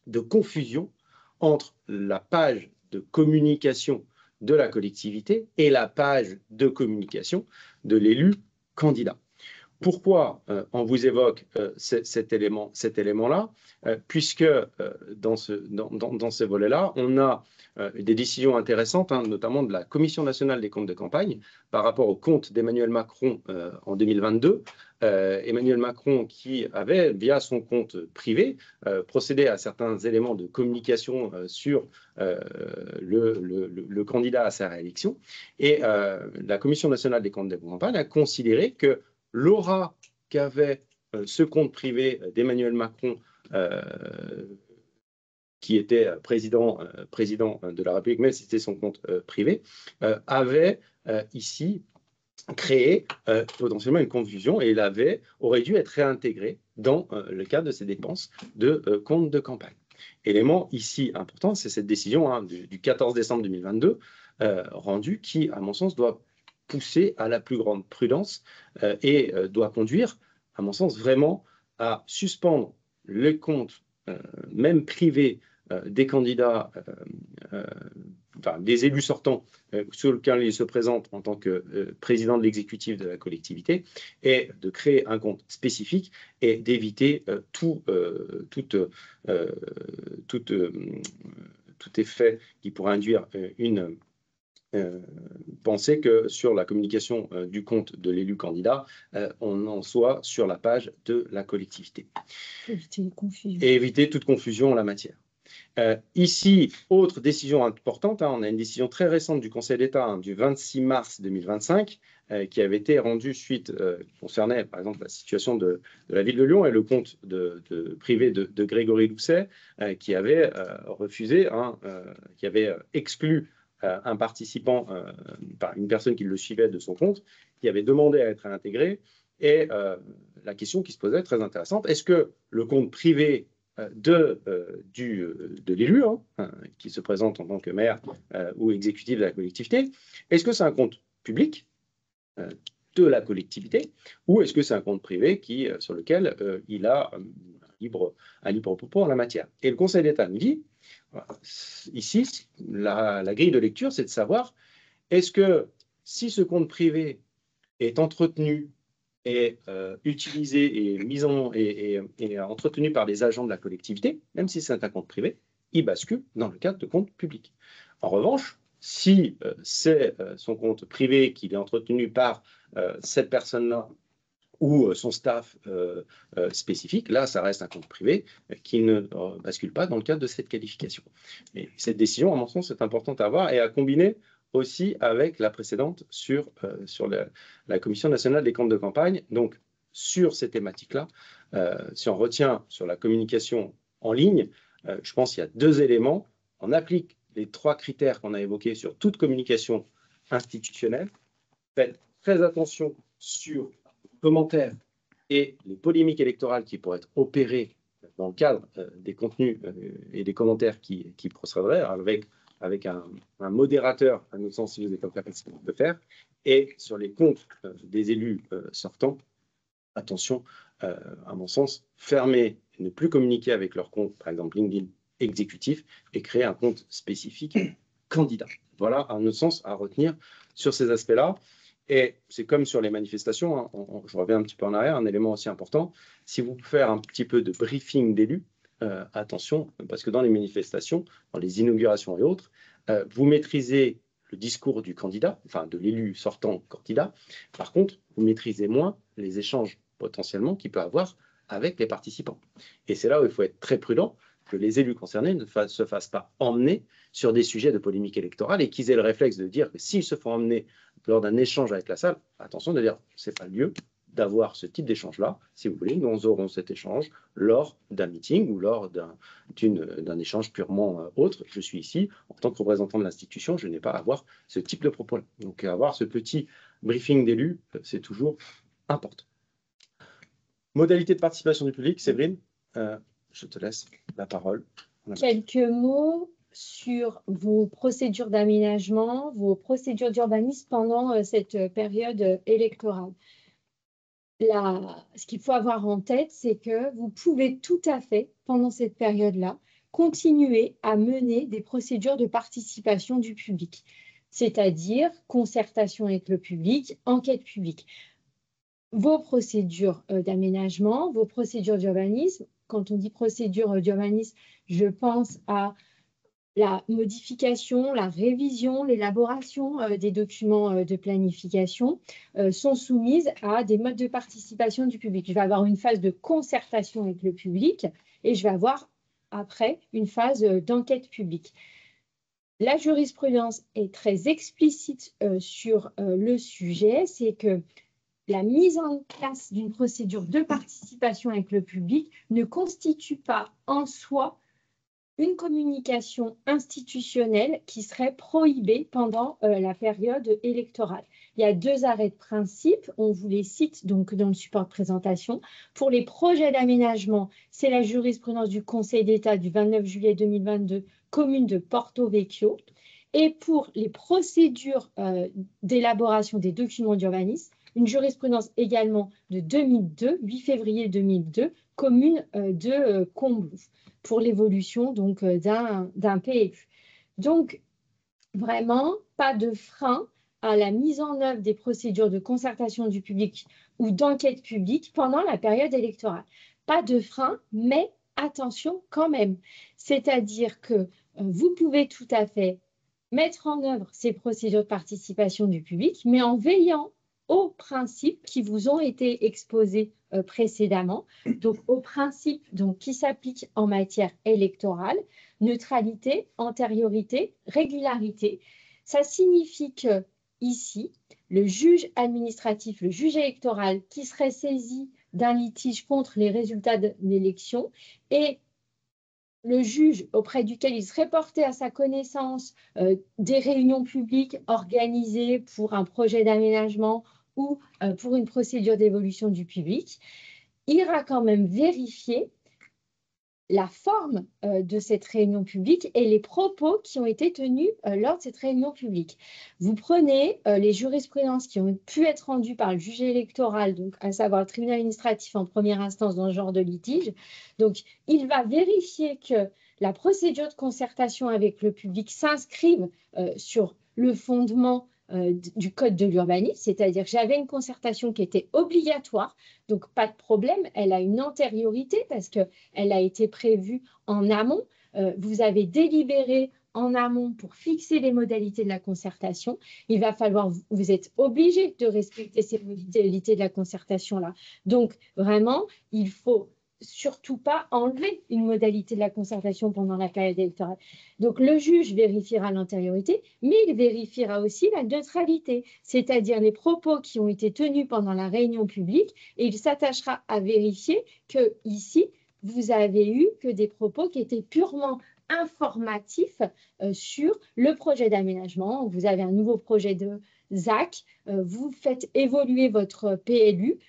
de confusion entre la page de communication de la collectivité et la page de communication de l'élu candidat. Pourquoi on vous évoque cet élément-là puisque dans ce volet-là, on a des décisions intéressantes, notamment de la Commission nationale des comptes de campagne, par rapport au compte d'Emmanuel Macron en 2022. Emmanuel Macron qui avait, via son compte privé, procédé à certains éléments de communication sur le candidat à sa réélection. Et la Commission nationale des comptes de campagne a considéré que l'aura qu'avait ce compte privé d'Emmanuel Macron, qui était président de la République, mais c'était son compte privé, avait ici créé potentiellement une confusion et aurait dû être réintégré dans le cadre de ses dépenses de compte de campagne. Élément ici important, c'est cette décision du 14 décembre 2022 rendue qui, à mon sens, doit pousser à la plus grande prudence et doit conduire, à mon sens, vraiment à suspendre les comptes, même privés, des candidats des élus sortants sur lequel ils se présentent en tant que président de l'exécutif de la collectivité, est de créer un compte spécifique et d'éviter tout effet qui pourrait induire une penser que sur la communication du compte de l'élu candidat, on en soit sur la page de la collectivité. Et éviter toute confusion en la matière. Ici, autre décision importante, on a une décision très récente du Conseil d'État du 26 mars 2025 qui avait été rendue suite, concernait par exemple la situation de la ville de Lyon et le compte privé de Grégory Doucet qui avait refusé, qui avait exclu un participant, une personne qui le suivait de son compte, qui avait demandé à être réintégré. Et la question qui se posait, très intéressante, est-ce que le compte privé de l'élu, qui se présente en tant que maire ou exécutif de la collectivité, est-ce que c'est un compte public de la collectivité ou est-ce que c'est un compte privé sur lequel il a un libre propos en la matière? Et le Conseil d'État nous dit, ici, la grille de lecture, c'est de savoir est-ce que si ce compte privé est entretenu et utilisé et entretenu par les agents de la collectivité, même si c'est un compte privé, il bascule dans le cadre de compte public. En revanche, si c'est son compte privé qu'il est entretenu par cette personne-là ou son staff spécifique, là, ça reste un compte privé qui ne bascule pas dans le cadre de cette qualification. Et cette décision, à mon sens, est importante à avoir et à combiner aussi avec la précédente sur la Commission nationale des comptes de campagne. Donc, sur ces thématiques-là, si on retient sur la communication en ligne, je pense qu'il y a deux éléments. On applique les trois critères qu'on a évoqués sur toute communication institutionnelle. Faites très attention sur les commentaires et les polémiques électorales qui pourraient être opérées dans le cadre des contenus et des commentaires qui procéderaient avec un modérateur, à notre sens, si vous êtes en capacité de le faire, et sur les comptes des élus sortants, attention, à mon sens, fermer, ne plus communiquer avec leur compte, par exemple LinkedIn exécutif, et créer un compte spécifique candidat. Voilà, à notre sens, à retenir sur ces aspects-là. Et c'est comme sur les manifestations, je reviens un petit peu en arrière, un élément aussi important, si vous pouvez faire un petit peu de briefing d'élus, attention, parce que dans les manifestations, dans les inaugurations et autres, vous maîtrisez le discours du candidat, enfin de l'élu sortant candidat. Par contre, vous maîtrisez moins les échanges potentiellement qu'il peut avoir avec les participants. Et c'est là où il faut être très prudent, que les élus concernés ne se fassent pas emmener sur des sujets de polémique électorale et qu'ils aient le réflexe de dire que s'ils se font emmener lors d'un échange avec la salle, attention de dire ce n'est pas le lieu d'avoir ce type d'échange-là. Si vous voulez, nous aurons cet échange lors d'un meeting ou lors d'un échange purement autre. Je suis ici, en tant que représentant de l'institution, je n'ai pas à avoir ce type de propos-là. Donc avoir ce petit briefing d'élus, c'est toujours important. Modalité de participation du public, Séverine, je te laisse la parole. Quelques mots sur vos procédures d'aménagement, vos procédures d'urbanisme pendant cette période électorale. Ce qu'il faut avoir en tête, c'est que vous pouvez tout à fait, pendant cette période-là, continuer à mener des procédures de participation du public, c'est-à-dire concertation avec le public, enquête publique. Vos procédures d'aménagement, vos procédures d'urbanisme, quand on dit procédure d'urbanisme, je pense à la modification, la révision, l'élaboration des documents de planification sont soumises à des modes de participation du public. Je vais avoir une phase de concertation avec le public et je vais avoir après une phase d'enquête publique. La jurisprudence est très explicite sur le sujet, c'est que la mise en place d'une procédure de participation avec le public ne constitue pas en soi une communication institutionnelle qui serait prohibée pendant la période électorale. Il y a deux arrêts de principe, on vous les cite donc dans le support de présentation. Pour les projets d'aménagement, c'est la jurisprudence du Conseil d'État du 29 juillet 2022, commune de Porto Vecchio. Et pour les procédures d'élaboration des documents d'urbanisme, une jurisprudence également de 2002, 8 février 2002, commune de Combloux, pour l'évolution donc d'un PLU. Donc, vraiment pas de frein à la mise en œuvre des procédures de concertation du public ou d'enquête publique pendant la période électorale. Pas de frein, mais attention quand même. C'est-à-dire que vous pouvez tout à fait mettre en œuvre ces procédures de participation du public, mais en veillant aux principes qui vous ont été exposés précédemment, donc aux principes qui s'appliquent en matière électorale, neutralité, antériorité, régularité. Ça signifie que ici, le juge administratif, le juge électoral qui serait saisi d'un litige contre les résultats de l'élection et le juge auprès duquel il serait porté à sa connaissance des réunions publiques organisées pour un projet d'aménagement ou pour une procédure d'évolution du public, ira quand même vérifier la forme de cette réunion publique et les propos qui ont été tenus lors de cette réunion publique. Vous prenez les jurisprudences qui ont pu être rendues par le juge électoral, donc à savoir le tribunal administratif en première instance dans ce genre de litige. Donc, il va vérifier que la procédure de concertation avec le public s'inscrive sur le fondement du code de l'urbanisme, c'est-à-dire que j'avais une concertation qui était obligatoire, donc pas de problème, elle a une antériorité parce qu'elle a été prévue en amont. Vous avez délibéré en amont pour fixer les modalités de la concertation. Il va falloir, vous êtes obligé de respecter ces modalités de la concertation-là. Donc, vraiment, il faut surtout pas enlever une modalité de la concertation pendant la période électorale. Donc, le juge vérifiera l'antériorité, mais il vérifiera aussi la neutralité, c'est-à-dire les propos qui ont été tenus pendant la réunion publique, et il s'attachera à vérifier que ici, vous avez eu que des propos qui étaient purement informatifs sur le projet d'aménagement. Vous avez un nouveau projet de ZAC, vous faites évoluer votre PLU.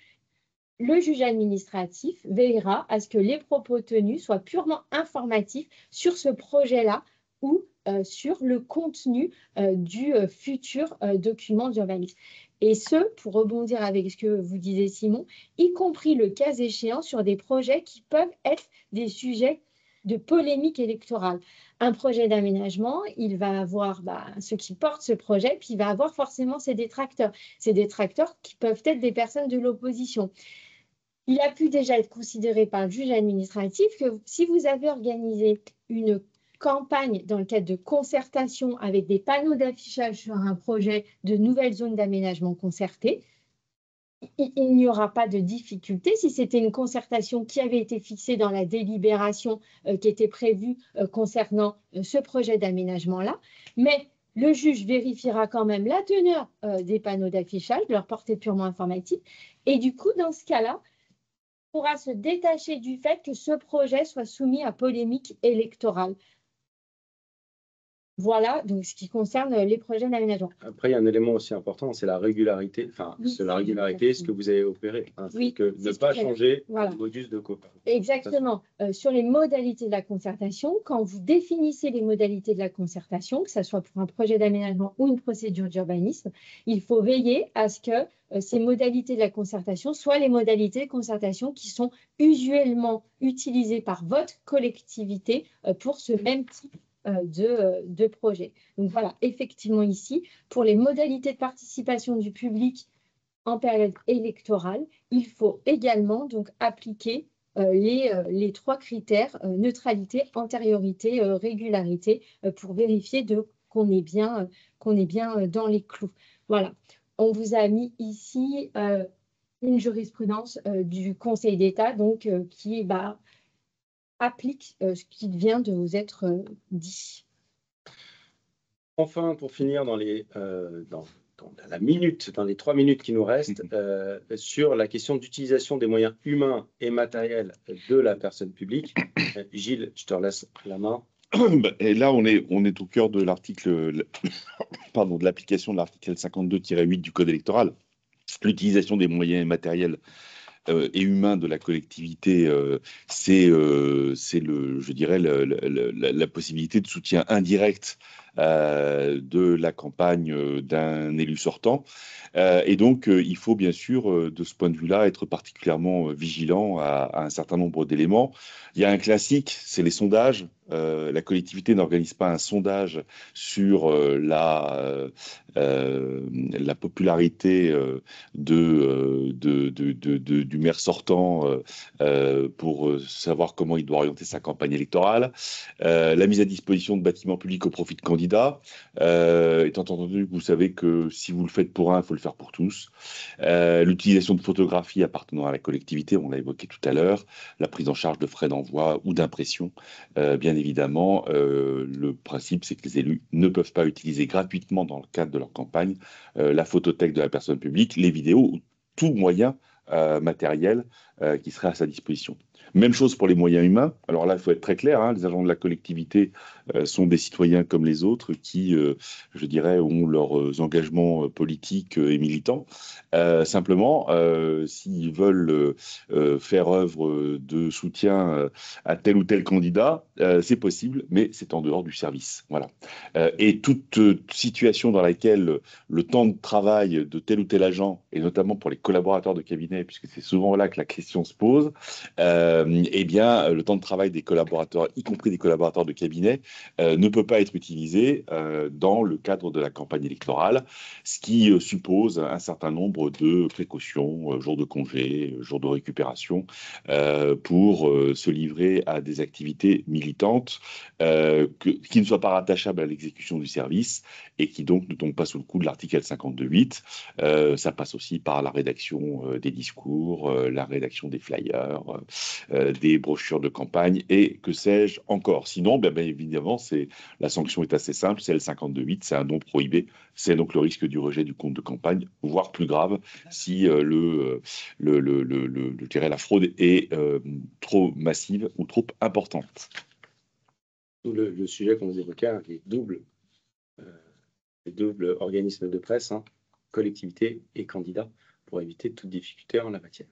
Le juge administratif veillera à ce que les propos tenus soient purement informatifs sur ce projet-là ou sur le contenu du futur document d'urbanisme. Et ce, pour rebondir avec ce que vous disiez, Simon, y compris le cas échéant sur des projets qui peuvent être des sujets de polémique électorale. Un projet d'aménagement, il va avoir ceux qui portent ce projet, puis il va avoir forcément ses détracteurs. Ces détracteurs qui peuvent être des personnes de l'opposition. Il a pu déjà être considéré par le juge administratif que si vous avez organisé une campagne dans le cadre de concertation avec des panneaux d'affichage sur un projet de nouvelles zones d'aménagement concertées, il n'y aura pas de difficulté si c'était une concertation qui avait été fixée dans la délibération qui était prévue concernant ce projet d'aménagement-là. Mais le juge vérifiera quand même la teneur des panneaux d'affichage, leur portée purement informative. Et du coup, dans ce cas-là, pourra se détacher du fait que ce projet soit soumis à polémique électorale. Voilà, donc ce qui concerne les projets d'aménagement. Après, il y a un élément aussi important, c'est la régularité. Enfin, oui, c'est la régularité, ce que vous avez opéré. Hein, oui, que ne pas changer voilà. le modus de coopération. Exactement. Sur les modalités de la concertation, quand vous définissez les modalités de la concertation, que ce soit pour un projet d'aménagement ou une procédure d'urbanisme, il faut veiller à ce que ces modalités de la concertation soient les modalités de concertation qui sont usuellement utilisées par votre collectivité pour ce même type de projet. Donc voilà, effectivement ici, pour les modalités de participation du public en période électorale, il faut également donc appliquer les trois critères neutralité, antériorité, régularité pour vérifier qu'on est bien dans les clous. Voilà, on vous a mis ici une jurisprudence du Conseil d'État donc qui applique ce qui vient de vous être dit. Enfin, pour finir dans les 3 minutes qui nous restent, sur la question d'utilisation des moyens humains et matériels de la personne publique. Gilles, je te laisse la main. Et là, on est au cœur de l'article, de l'application de l'article 52-8 du Code électoral. L'utilisation des moyens matériels et humains de la collectivité, c'est la possibilité de soutien indirect de la campagne d'un élu sortant. Et donc, il faut bien sûr, de ce point de vue-là, être particulièrement vigilant à un certain nombre d'éléments. Il y a un classique, c'est les sondages. la collectivité n'organise pas un sondage sur la popularité du maire sortant pour savoir comment il doit orienter sa campagne électorale, la mise à disposition de bâtiments publics au profit de candidats, étant entendu que vous savez que si vous le faites pour un, il faut le faire pour tous, l'utilisation de photographies appartenant à la collectivité, on l'a évoqué tout à l'heure, la prise en charge de frais d'envoi ou d'impression. Bien évidemment, le principe, c'est que les élus ne peuvent pas utiliser gratuitement dans le cadre de leur campagne la photothèque de la personne publique, les vidéos ou tout moyen matériel qui serait à sa disposition. Même chose pour les moyens humains. Alors là, il faut être très clair, hein, les agents de la collectivité sont des citoyens comme les autres qui, je dirais, ont leurs engagements politiques et militants. Simplement, s'ils veulent faire œuvre de soutien à tel ou tel candidat, c'est possible, mais c'est en dehors du service. Voilà. Et toute situation dans laquelle le temps de travail de tel ou tel agent, et notamment pour les collaborateurs de cabinet, puisque c'est souvent là que la question se pose, eh bien, le temps de travail des collaborateurs, y compris des collaborateurs de cabinet, ne peut pas être utilisé dans le cadre de la campagne électorale, ce qui suppose un certain nombre de précautions, jours de congé, jours de récupération, pour se livrer à des activités militantes qui ne soient pas rattachables à l'exécution du service et qui donc ne tombent pas sous le coup de l'article 52.8. Ça passe aussi par la rédaction des discours, la rédaction des flyers, des brochures de campagne et que sais-je encore. Sinon, bien évidemment, la sanction est assez simple, c'est le 52.8, c'est un non prohibé, c'est donc le risque du rejet du compte de campagne, voire plus grave si je dirais la fraude est trop massive ou trop importante. Le sujet qu'on vous évoquait, hein, les doubles organismes de presse, hein, collectivités et candidats, pour éviter toute difficulté en la matière.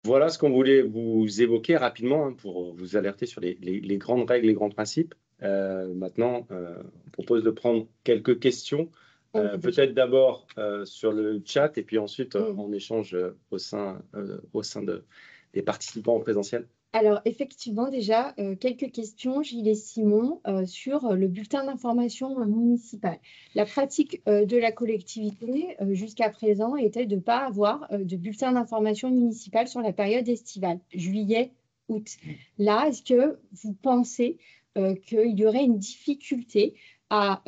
Voilà ce qu'on voulait vous évoquer rapidement, hein, pour vous alerter sur les grandes règles, les grands principes. Maintenant, on propose de prendre quelques questions, peut-être d'abord sur le chat et puis ensuite on échange au sein des participants en présentiel. Alors, effectivement, déjà, quelques questions, Gilles et Simon, sur le bulletin d'information municipal. La pratique de la collectivité jusqu'à présent était de ne pas avoir de bulletin d'information municipal sur la période estivale, juillet, août. Là, est-ce que vous pensez qu'il y aurait une difficulté à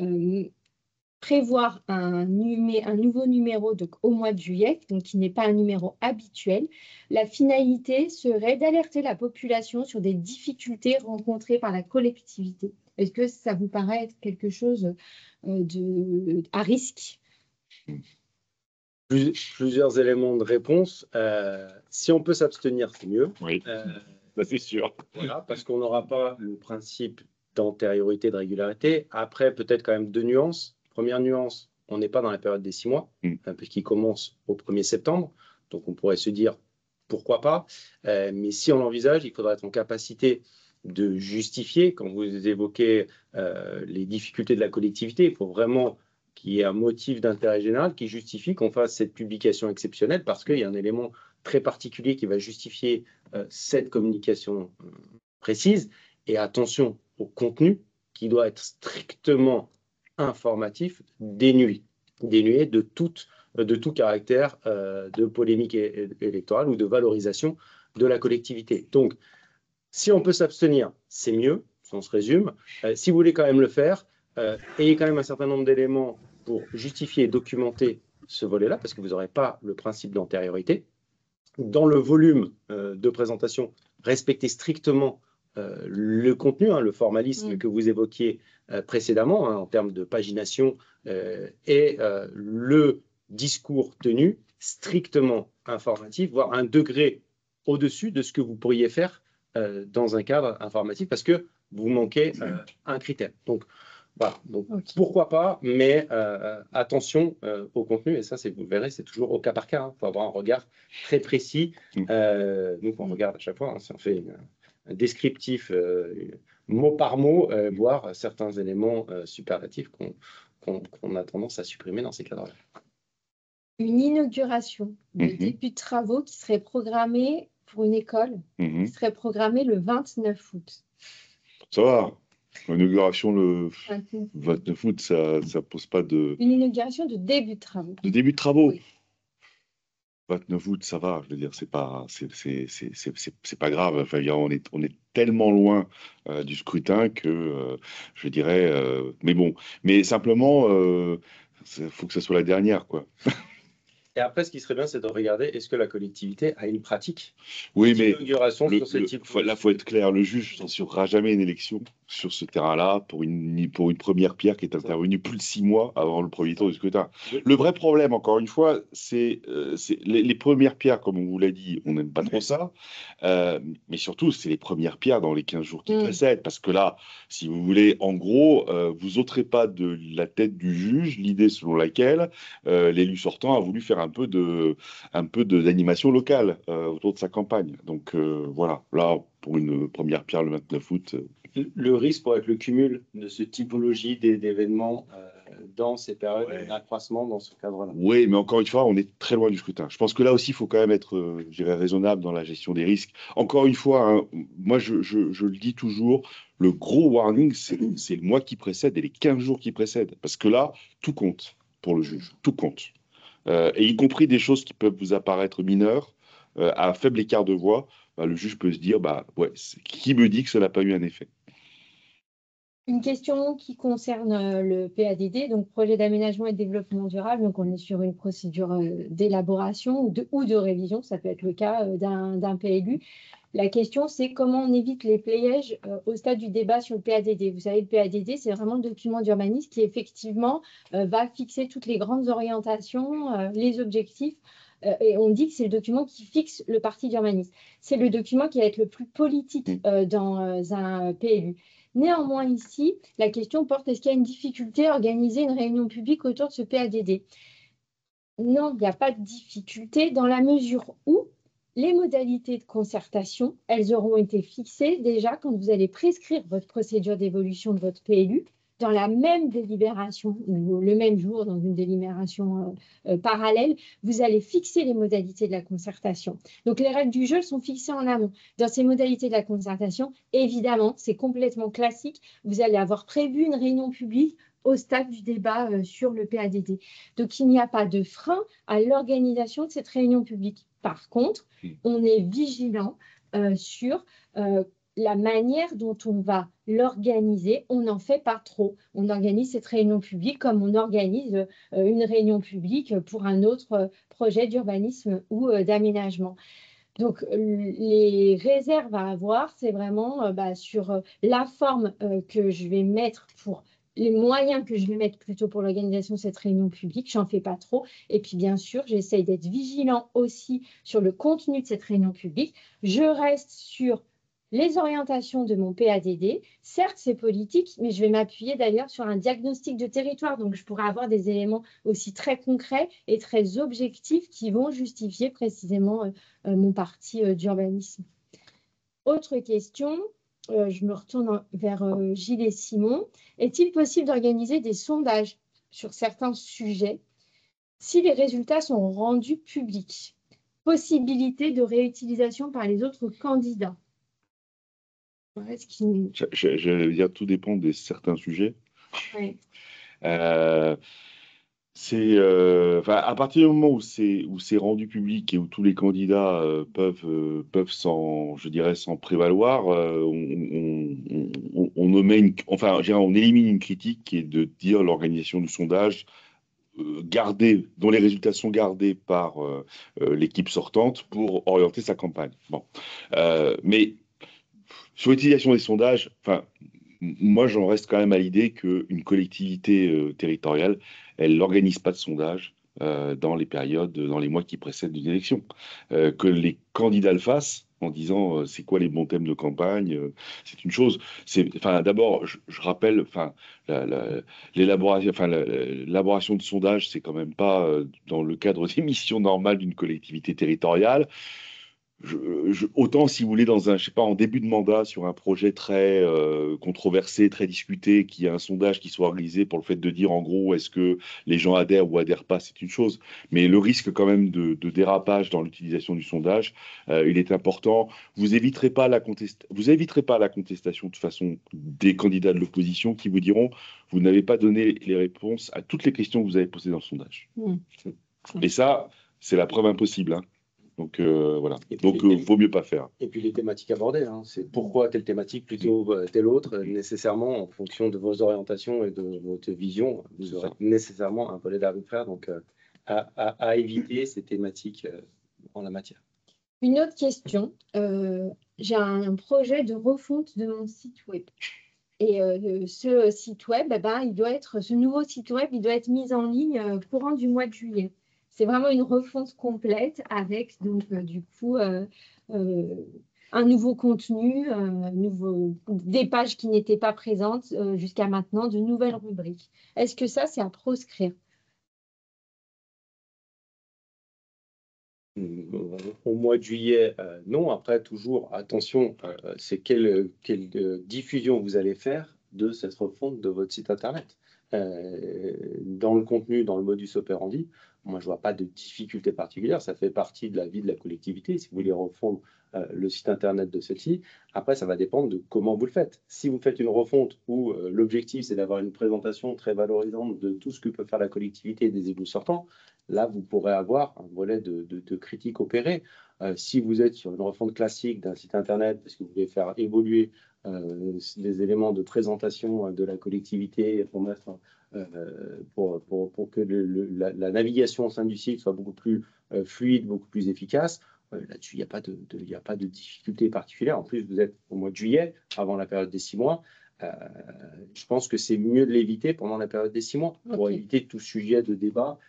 prévoir un nouveau numéro donc, au mois de juillet, donc qui n'est pas un numéro habituel? La finalité serait d'alerter la population sur des difficultés rencontrées par la collectivité. Est-ce que ça vous paraît être quelque chose à risque? Plusieurs éléments de réponse. Si on peut s'abstenir, c'est mieux. Oui, c'est sûr. Voilà, parce qu'on n'aura pas le principe d'antériorité, de régularité. Après, peut-être quand même deux nuances. Première nuance, on n'est pas dans la période des 6 mois, puisqu'il commence au 1er septembre. Donc, on pourrait se dire, pourquoi pas. Mais si on l'envisage, il faudra être en capacité de justifier. Quand vous évoquez les difficultés de la collectivité, il faut vraiment qu'il y ait un motif d'intérêt général qui justifie qu'on fasse cette publication exceptionnelle, parce qu'il y a un élément très particulier qui va justifier cette communication précise. Et attention au contenu qui doit être strictement informatif, dénué de tout caractère de polémique électorale ou de valorisation de la collectivité. Donc, si on peut s'abstenir, c'est mieux, si on se résume. Si vous voulez quand même le faire, ayez quand même un certain nombre d'éléments pour justifier et documenter ce volet-là, parce que vous n'aurez pas le principe d'antériorité. Dans le volume de présentation, respectez strictement le contenu, hein, le formalisme que vous évoquiez précédemment, hein, en termes de pagination, et le discours tenu strictement informatif, voire un degré au-dessus de ce que vous pourriez faire dans un cadre informatif, parce que vous manquez un critère. Donc, voilà, donc pourquoi pas, mais attention au contenu, et ça, vous le verrez, c'est toujours au cas par cas. Il faut avoir un regard très précis. Donc, on regarde à chaque fois, hein, si on fait un descriptif mot par mot, voire certains éléments superlatifs qu'on a tendance à supprimer dans ces cadres-là. Une inauguration de début de travaux qui serait programmée pour une école Mhm. qui serait programmée le 29 août. Ça va. L'inauguration le 29. 29 août, ça pose pas Une inauguration de début de travaux. de début de travaux. Oui. 29 août, ça va. Je veux dire, c'est pas grave. Enfin, on est tellement loin du scrutin que je dirais. Mais bon, mais simplement, il faut que ça soit la dernière, quoi. Et après, ce qui serait bien, c'est de regarder est-ce que la collectivité a une pratique Oui, mais d'inauguration sur ce type. là, faut être clair. Le juge ne censurera jamais une élection sur ce terrain-là pour une première pierre qui est intervenue plus de 6 mois avant le premier tour du scrutin. Oui. Le vrai problème, encore une fois, c'est les premières pierres, comme on vous l'a dit, on n'aime pas trop ça. Mais surtout, c'est les premières pierres dans les 15 jours qui précèdent. Parce que là, si vous voulez, en gros, vous ôterez pas de la tête du juge l'idée selon laquelle l'élu sortant a voulu faire un peu d'animation locale autour de sa campagne. Donc voilà, là, pour une première pierre le 29 août. Le risque pourrait être le cumul de ce typologie d'événements dans ces périodes, Ouais. d'accroissement dans ce cadre-là. Oui, mais encore une fois, on est très loin du scrutin. Je pense que là aussi, il faut quand même être, je dirais, raisonnable dans la gestion des risques. Encore une fois, hein, moi, je le dis toujours, le gros warning, c'est le mois qui précède et les 15 jours qui précèdent. Parce que là, tout compte pour le juge. Tout compte. Et y compris des choses qui peuvent vous apparaître mineures, à un faible écart de voix, bah, le juge peut se dire, bah ouais, qui me dit que ça n'a pas eu un effet? Une question qui concerne le PADD, donc projet d'aménagement et de développement durable. Donc, on est sur une procédure d'élaboration ou de révision, ça peut être le cas d'un PLU. La question, c'est comment on évite les pièges au stade du débat sur le PADD. Vous savez, le PADD, c'est vraiment le document d'urbanisme qui, effectivement, va fixer toutes les grandes orientations, les objectifs. Et on dit que c'est le document qui fixe le parti d'urbanisme. C'est le document qui va être le plus politique dans un PLU. Néanmoins, ici, la question porte, est-ce qu'il y a une difficulté à organiser une réunion publique autour de ce PADD? Non, il n'y a pas de difficulté dans la mesure où les modalités de concertation, elles auront été fixées déjà quand vous allez prescrire votre procédure d'évolution de votre PLU dans la même délibération ou le même jour dans une délibération parallèle, vous allez fixer les modalités de la concertation. Donc, les règles du jeu sont fixées en amont. Dans ces modalités de la concertation, évidemment, c'est complètement classique. Vous allez avoir prévu une réunion publique au stade du débat sur le PADD. Donc, il n'y a pas de frein à l'organisation de cette réunion publique. Par contre, on est vigilant sur la manière dont on va l'organiser. On n'en fait pas trop. On organise cette réunion publique comme on organise une réunion publique pour un autre projet d'urbanisme ou d'aménagement. Donc, les réserves à avoir, c'est vraiment sur la forme que je vais mettre pour les moyens que je vais mettre plutôt pour l'organisation de cette réunion publique. J'en fais pas trop. Et puis, bien sûr, j'essaye d'être vigilant aussi sur le contenu de cette réunion publique. Je reste sur les orientations de mon PADD. Certes, c'est politique, mais je vais m'appuyer d'ailleurs sur un diagnostic de territoire. Donc, je pourrais avoir des éléments aussi très concrets et très objectifs qui vont justifier précisément mon parti d'urbanisme. Autre question, je me retourne vers Gilles et Simon. Est-il possible d'organiser des sondages sur certains sujets si les résultats sont rendus publics? Possibilité de réutilisation par les autres candidats. J'allais dire, tout dépend de certains sujets. Ouais. À partir du moment où c'est rendu public et où tous les candidats peuvent je dirais, s'en prévaloir, on on élimine une critique qui est de dire l'organisation du sondage dont les résultats sont gardés par l'équipe sortante pour orienter sa campagne. Bon. Mais sur l'utilisation des sondages, moi, j'en reste quand même à l'idée qu'une collectivité territoriale, elle n'organise pas de sondage dans les mois qui précèdent une élection. Que les candidats le fassent en disant c'est quoi les bons thèmes de campagne, c'est une chose. D'abord, je rappelle, l'élaboration de sondages, c'est quand même pas dans le cadre des missions normales d'une collectivité territoriale. Autant, si vous voulez, je sais pas, en début de mandat, sur un projet très controversé, très discuté, qu'il y a un sondage qui soit organisé pour le fait de dire, en gros, est-ce que les gens adhèrent ou adhèrent pas, c'est une chose. Mais le risque quand même de dérapage dans l'utilisation du sondage, il est important. Vous éviterez pas la contestation, de toute façon, des candidats de l'opposition qui vous diront, vous n'avez pas donné les réponses à toutes les questions que vous avez posées dans le sondage. Et ça, c'est la preuve impossible, hein. Donc voilà. Donc vaut mieux pas faire. Et puis les thématiques abordées, hein, c'est pourquoi telle thématique plutôt telle autre, nécessairement en fonction de vos orientations et de votre vision, vous aurez nécessairement un volet d'arbitraire, donc à éviter ces thématiques en la matière. Une autre question, j'ai un projet de refonte de mon site web. Et ce site web, ce nouveau site web, il doit être mis en ligne courant du mois de juillet. C'est vraiment une refonte complète avec donc du coup un nouveau contenu, des pages qui n'étaient pas présentes jusqu'à maintenant, de nouvelles rubriques. Est-ce que ça, c'est à proscrire? Au mois de juillet, non. Après, toujours, attention, c'est quelle diffusion vous allez faire de cette refonte de votre site Internet. Dans le contenu, dans le modus operandi, moi, je ne vois pas de difficulté particulière. Ça fait partie de la vie de la collectivité. Si vous voulez refondre le site Internet de celle-ci, après, ça va dépendre de comment vous le faites. Si vous faites une refonte où l'objectif, c'est d'avoir une présentation très valorisante de tout ce que peut faire la collectivité et des élus sortants, là, vous pourrez avoir un volet de critique opéré. Si vous êtes sur une refonte classique d'un site Internet, parce que vous voulez faire évoluer les éléments de présentation de la collectivité pour que la navigation au sein du site soit beaucoup plus fluide, beaucoup plus efficace, là-dessus, il n'y a pas de difficulté particulière. En plus, vous êtes au mois de juillet, avant la période des 6 mois. Je pense que c'est mieux de l'éviter pendant la période des 6 mois pour éviter tout sujet de débat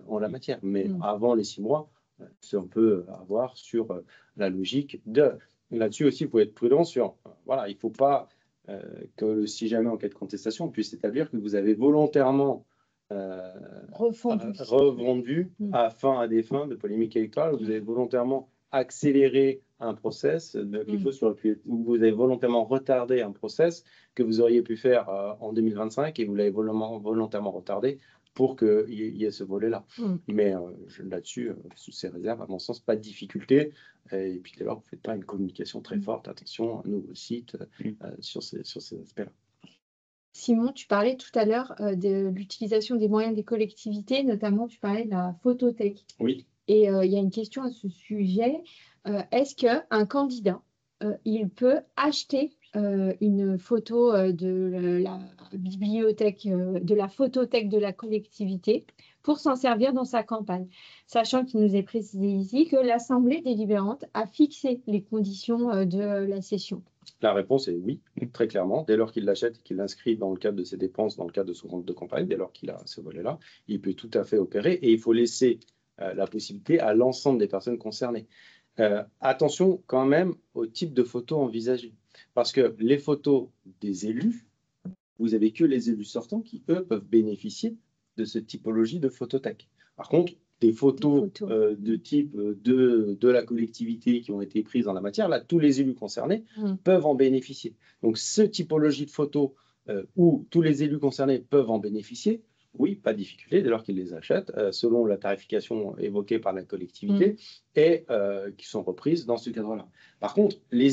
en la matière. Mais avant les 6 mois, c'est on peut avoir sur la logique de. Là-dessus aussi, il faut être prudent sur. Voilà, il ne faut pas que si jamais en cas de contestation, on puisse établir que vous avez volontairement revendu à des fins de polémique électorale, vous avez volontairement accéléré un process, quelque chose où vous avez volontairement retardé un process que vous auriez pu faire en 2025 et vous l'avez volontairement retardé pour qu'il y ait ce volet-là. Mais là-dessus, sous ces réserves, à mon sens, pas de difficulté. Et puis dès lors, vous ne faites pas une communication très forte. Attention, un nouveau site sur ces aspects-là. Simon, tu parlais tout à l'heure de l'utilisation des moyens des collectivités, notamment tu parlais de la photothèque. Oui. Et il y a une question à ce sujet. Est-ce qu'un candidat, il peut acheter une photo de la bibliothèque, de la photothèque de la collectivité pour s'en servir dans sa campagne, sachant qu'il nous est précisé ici que l'Assemblée délibérante a fixé les conditions de la session? La réponse est oui, très clairement. Dès lors qu'il l'achète et qu'il l'inscrit dans le cadre de ses dépenses, dans le cadre de son compte de campagne, dès lors qu'il a ce volet-là, il peut tout à fait opérer et il faut laisser la possibilité à l'ensemble des personnes concernées. Attention quand même au type de photos envisagées, parce que les photos des élus, vous n'avez que les élus sortants qui, eux, peuvent bénéficier de cette typologie de photothèque. Par contre, des photos de type de la collectivité qui ont été prises en la matière, là, tous les élus concernés peuvent en bénéficier. Donc, cette typologie de photos où tous les élus concernés peuvent en bénéficier, oui, pas de difficulté, dès lors qu'ils les achètent, selon la tarification évoquée par la collectivité, et qui sont reprises dans ce cadre-là. Par contre, les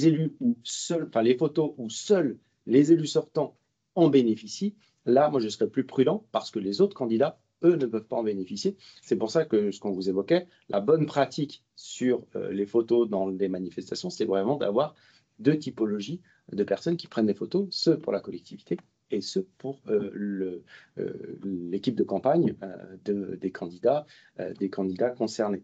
photos où seuls les élus sortants en bénéficient, là, moi, je serais plus prudent parce que les autres candidats, eux, ne peuvent pas en bénéficier. C'est pour ça que ce qu'on vous évoquait, la bonne pratique sur les photos dans les manifestations, c'est vraiment d'avoir deux typologies de personnes qui prennent des photos, ceux pour la collectivité et ceux pour l'équipe de campagne des candidats concernés.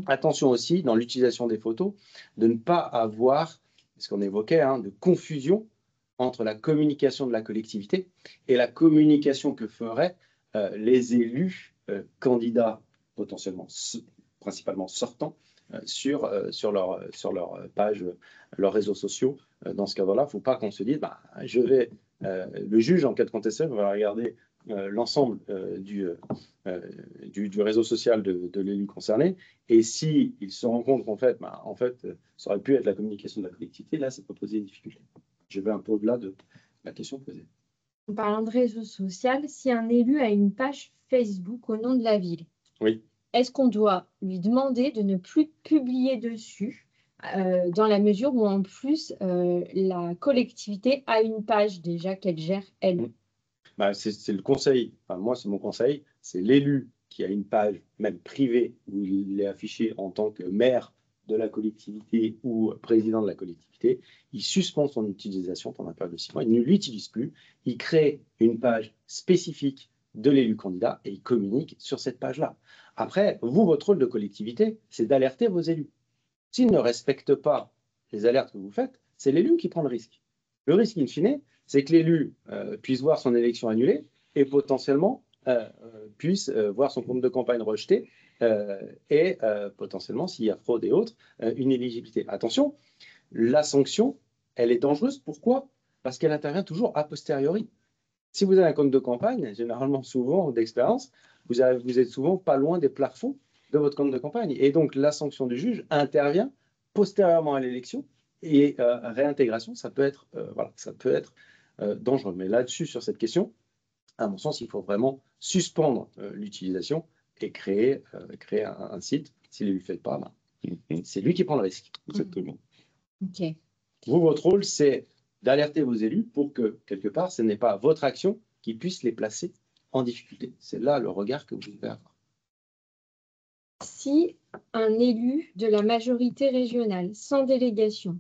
Attention aussi, dans l'utilisation des photos, de ne pas avoir, ce qu'on évoquait, de confusion entre la communication de la collectivité et la communication que feraient les élus candidats potentiellement principalement sortants sur leur page, leurs réseaux sociaux. Dans ce cadre-là, il ne faut pas qu'on se dise le juge en cas de contestation va regarder l'ensemble du réseau social de l'élu concerné. Et s'il se rend compte qu'en fait, ça aurait pu être la communication de la collectivité, là, ça peut poser des difficultés. Je vais un peu au-delà de la question posée. En parlant de réseau social, si un élu a une page Facebook au nom de la ville, oui. Est-ce qu'on doit lui demander de ne plus publier dessus dans la mesure où en plus la collectivité a une page déjà qu'elle gère elle? C'est le conseil, enfin, moi c'est mon conseil, c'est l'élu qui a une page même privée où il est affiché en tant que maire de la collectivité ou président de la collectivité, il suspend son utilisation pendant la période de 6 mois, il ne l'utilise plus, il crée une page spécifique de l'élu candidat et il communique sur cette page-là. Après, vous, votre rôle de collectivité, c'est d'alerter vos élus. S'ils ne respectent pas les alertes que vous faites, c'est l'élu qui prend le risque. Le risque, in fine, c'est que l'élu puisse voir son élection annulée et potentiellement puisse voir son compte de campagne rejeté et potentiellement, s'il y a fraude et autres, une éligibilité. Attention, la sanction, elle est dangereuse. Pourquoi? Parce qu'elle intervient toujours a posteriori. Si vous avez un compte de campagne, généralement, souvent, d'expérience, vous êtes souvent pas loin des plafonds de votre compte de campagne. Et donc, la sanction du juge intervient postérieurement à l'élection et réintégration, ça peut être, dangereux. Mais là-dessus, sur cette question, à mon sens, il faut vraiment suspendre l'utilisation et créer un site. S'il ne le fait pas, c'est lui qui prend le risque. Exactement. Ok. Vous, votre rôle, c'est d'alerter vos élus pour que, quelque part, ce n'est pas votre action qui puisse les placer en difficulté. C'est là le regard que vous devez avoir. Si un élu de la majorité régionale sans délégation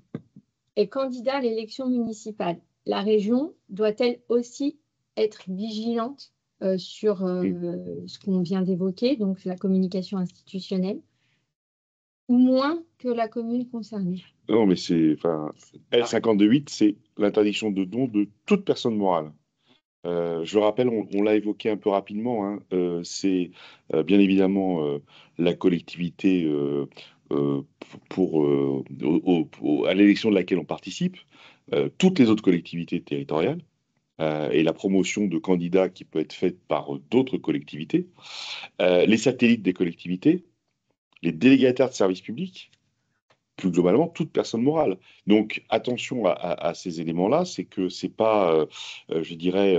est candidat à l'élection municipale, la région doit-elle aussi être vigilante sur ce qu'on vient d'évoquer, donc la communication institutionnelle, ou moins que la commune concernée? Non, mais L52.8, c'est l'interdiction de don de toute personne morale. Je rappelle, on l'a évoqué un peu rapidement, hein, c'est bien évidemment la collectivité à l'élection de laquelle on participe, toutes les autres collectivités territoriales, et la promotion de candidats qui peut être faite par d'autres collectivités, les satellites des collectivités, les délégataires de services publics, plus globalement, toute personne morale. Donc, attention à ces éléments-là, c'est que c'est pas, je dirais,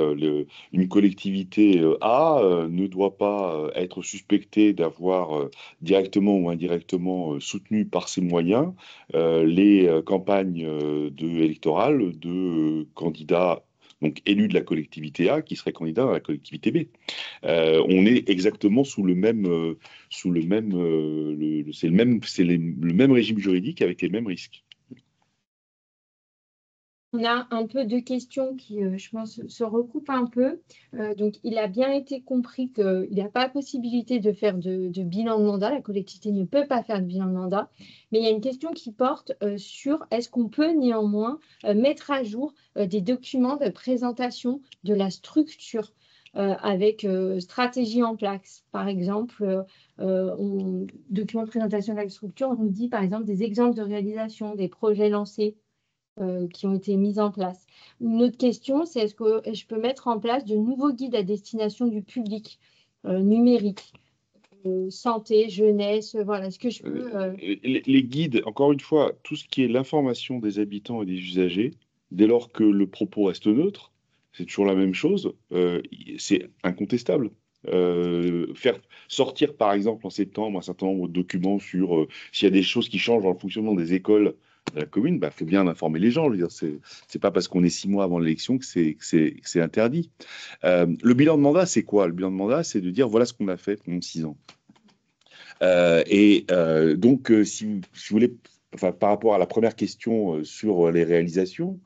une collectivité ne doit pas être suspectée d'avoir directement ou indirectement soutenu par ses moyens les campagnes électorales de candidats donc élus de la collectivité A qui seraient candidats à la collectivité B. On est exactement le même régime juridique avec les mêmes risques. On a un peu deux questions qui, je pense, se recoupent un peu. Donc, il a bien été compris qu'il n'y a pas la possibilité de faire de bilan de mandat. La collectivité ne peut pas faire de bilan de mandat. Mais il y a une question qui porte sur est-ce qu'on peut néanmoins mettre à jour des documents de présentation de la structure avec stratégie en place. Par exemple, document de présentation de la structure, on nous dit par exemple des exemples de réalisation, des projets lancés qui ont été mis en place. Une autre question, c'est est-ce que je peux mettre en place de nouveaux guides à destination du public numérique, santé, jeunesse, voilà, est-ce que je peux... Les guides, encore une fois, tout ce qui est l'information des habitants et des usagers, dès lors que le propos reste neutre, c'est toujours la même chose, c'est incontestable. Faire sortir, par exemple, en septembre, un certain nombre de documents sur s'il y a des choses qui changent dans le fonctionnement des écoles de la commune, faut bien informer les gens. Je veux dire, c'est pas parce qu'on est 6 mois avant l'élection que c'est interdit. Le bilan de mandat, c'est quoi? Le bilan de mandat, c'est de dire voilà ce qu'on a fait pendant 6 ans. Donc, si vous voulez, par rapport à la première question sur les réalisations,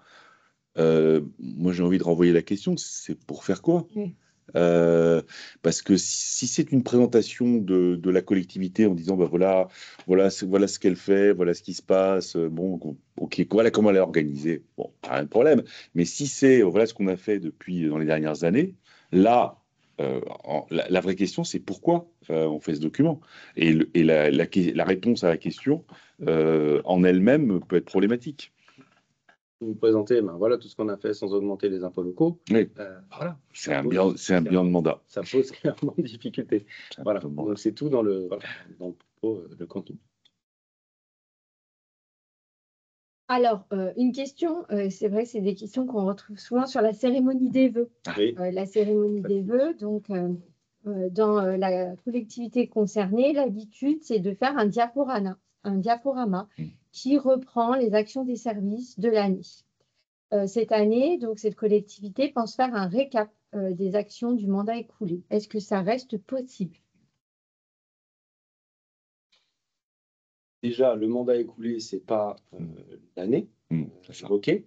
moi j'ai envie de renvoyer la question, c'est pour faire quoi? Oui. Parce que si c'est une présentation de la collectivité en disant voilà ce qu'elle fait, voilà ce qui se passe, bon, ok, voilà comment elle est organisée, bon, pas de problème. Mais si c'est voilà ce qu'on a fait depuis dans les dernières années, là, la vraie question c'est pourquoi on fait ce document. Et la réponse à la question en elle-même peut être problématique. vous présentez, ben voilà tout ce qu'on a fait sans augmenter les impôts locaux. Oui. Voilà. C'est un bilan de mandat. Ça pose clairement des difficultés. Voilà. Donc c'est tout dans le propos, le contenu. Alors, une question, c'est vrai que c'est des questions qu'on retrouve souvent sur la cérémonie des vœux. Oui. La cérémonie des vœux, donc dans la collectivité concernée, l'habitude, c'est de faire un diaporama qui reprend les actions des services de l'année. Cette année, donc, cette collectivité pense faire un récap des actions du mandat écoulé. Est-ce que ça reste possible? Déjà, le mandat écoulé, ce n'est pas l'année évoquée.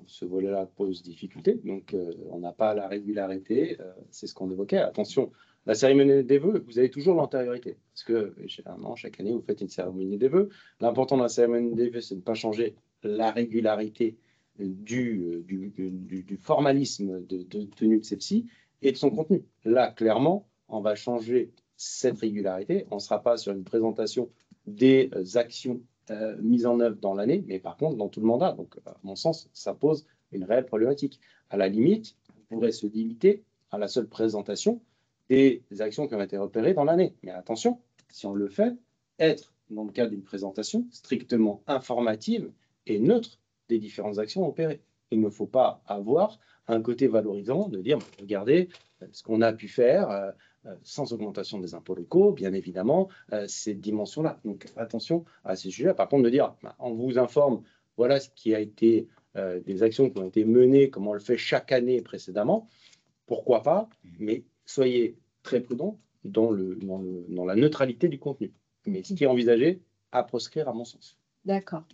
Ce volet-là pose difficulté. Donc, on n'a pas la régularité. C'est ce qu'on évoquait. Attention, la cérémonie des vœux, vous avez toujours l'antériorité. Parce que, généralement, chaque année, vous faites une cérémonie des vœux. L'important dans la cérémonie des vœux, c'est de ne pas changer la régularité du formalisme de tenue de celle-ci et de son contenu. Là, clairement, on va changer cette régularité. On ne sera pas sur une présentation des actions mises en œuvre dans l'année, mais par contre dans tout le mandat. Donc, à mon sens, ça pose une réelle problématique. À la limite, on pourrait se limiter à la seule présentation des actions qui ont été repérées dans l'année. Mais attention, si on le fait, être dans le cadre d'une présentation strictement informative et neutre des différentes actions opérées. Il ne faut pas avoir un côté valorisant de dire, regardez ce qu'on a pu faire, sans augmentation des impôts locaux, bien évidemment, cette dimension-là. Donc, attention à ces sujets. Par contre, de dire, on vous informe, voilà ce qui a été, des actions qui ont été menées, comme on le fait chaque année précédemment, pourquoi pas, mais soyez très prudents dans la neutralité du contenu. Mais ce qui est envisagé, à proscrire à mon sens. D'accord.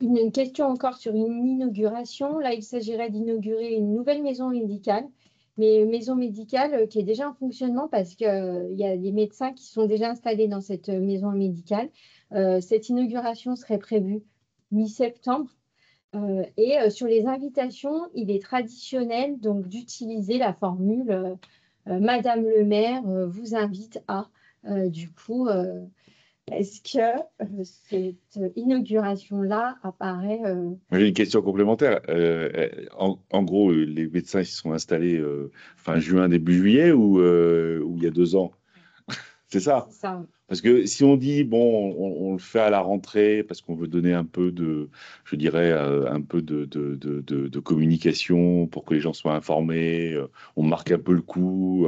Une question encore sur une inauguration. Là, il s'agirait d'inaugurer une nouvelle maison médicale, mais une maison médicale qui est déjà en fonctionnement parce qu'il y a des médecins qui sont déjà installés dans cette maison médicale. Cette inauguration serait prévue mi-septembre. Et sur les invitations, il est traditionnel donc d'utiliser la formule Madame le maire vous invite à. Du coup, est-ce que cette inauguration-là apparaît J'ai une question complémentaire. En gros, les médecins ils se sont installés fin juin, début juillet ou il y a 2 ans? C'est ça. C'est ça. Parce que si on dit, bon, on le fait à la rentrée parce qu'on veut donner un peu de, je dirais, un peu de communication pour que les gens soient informés, on marque un peu le coup.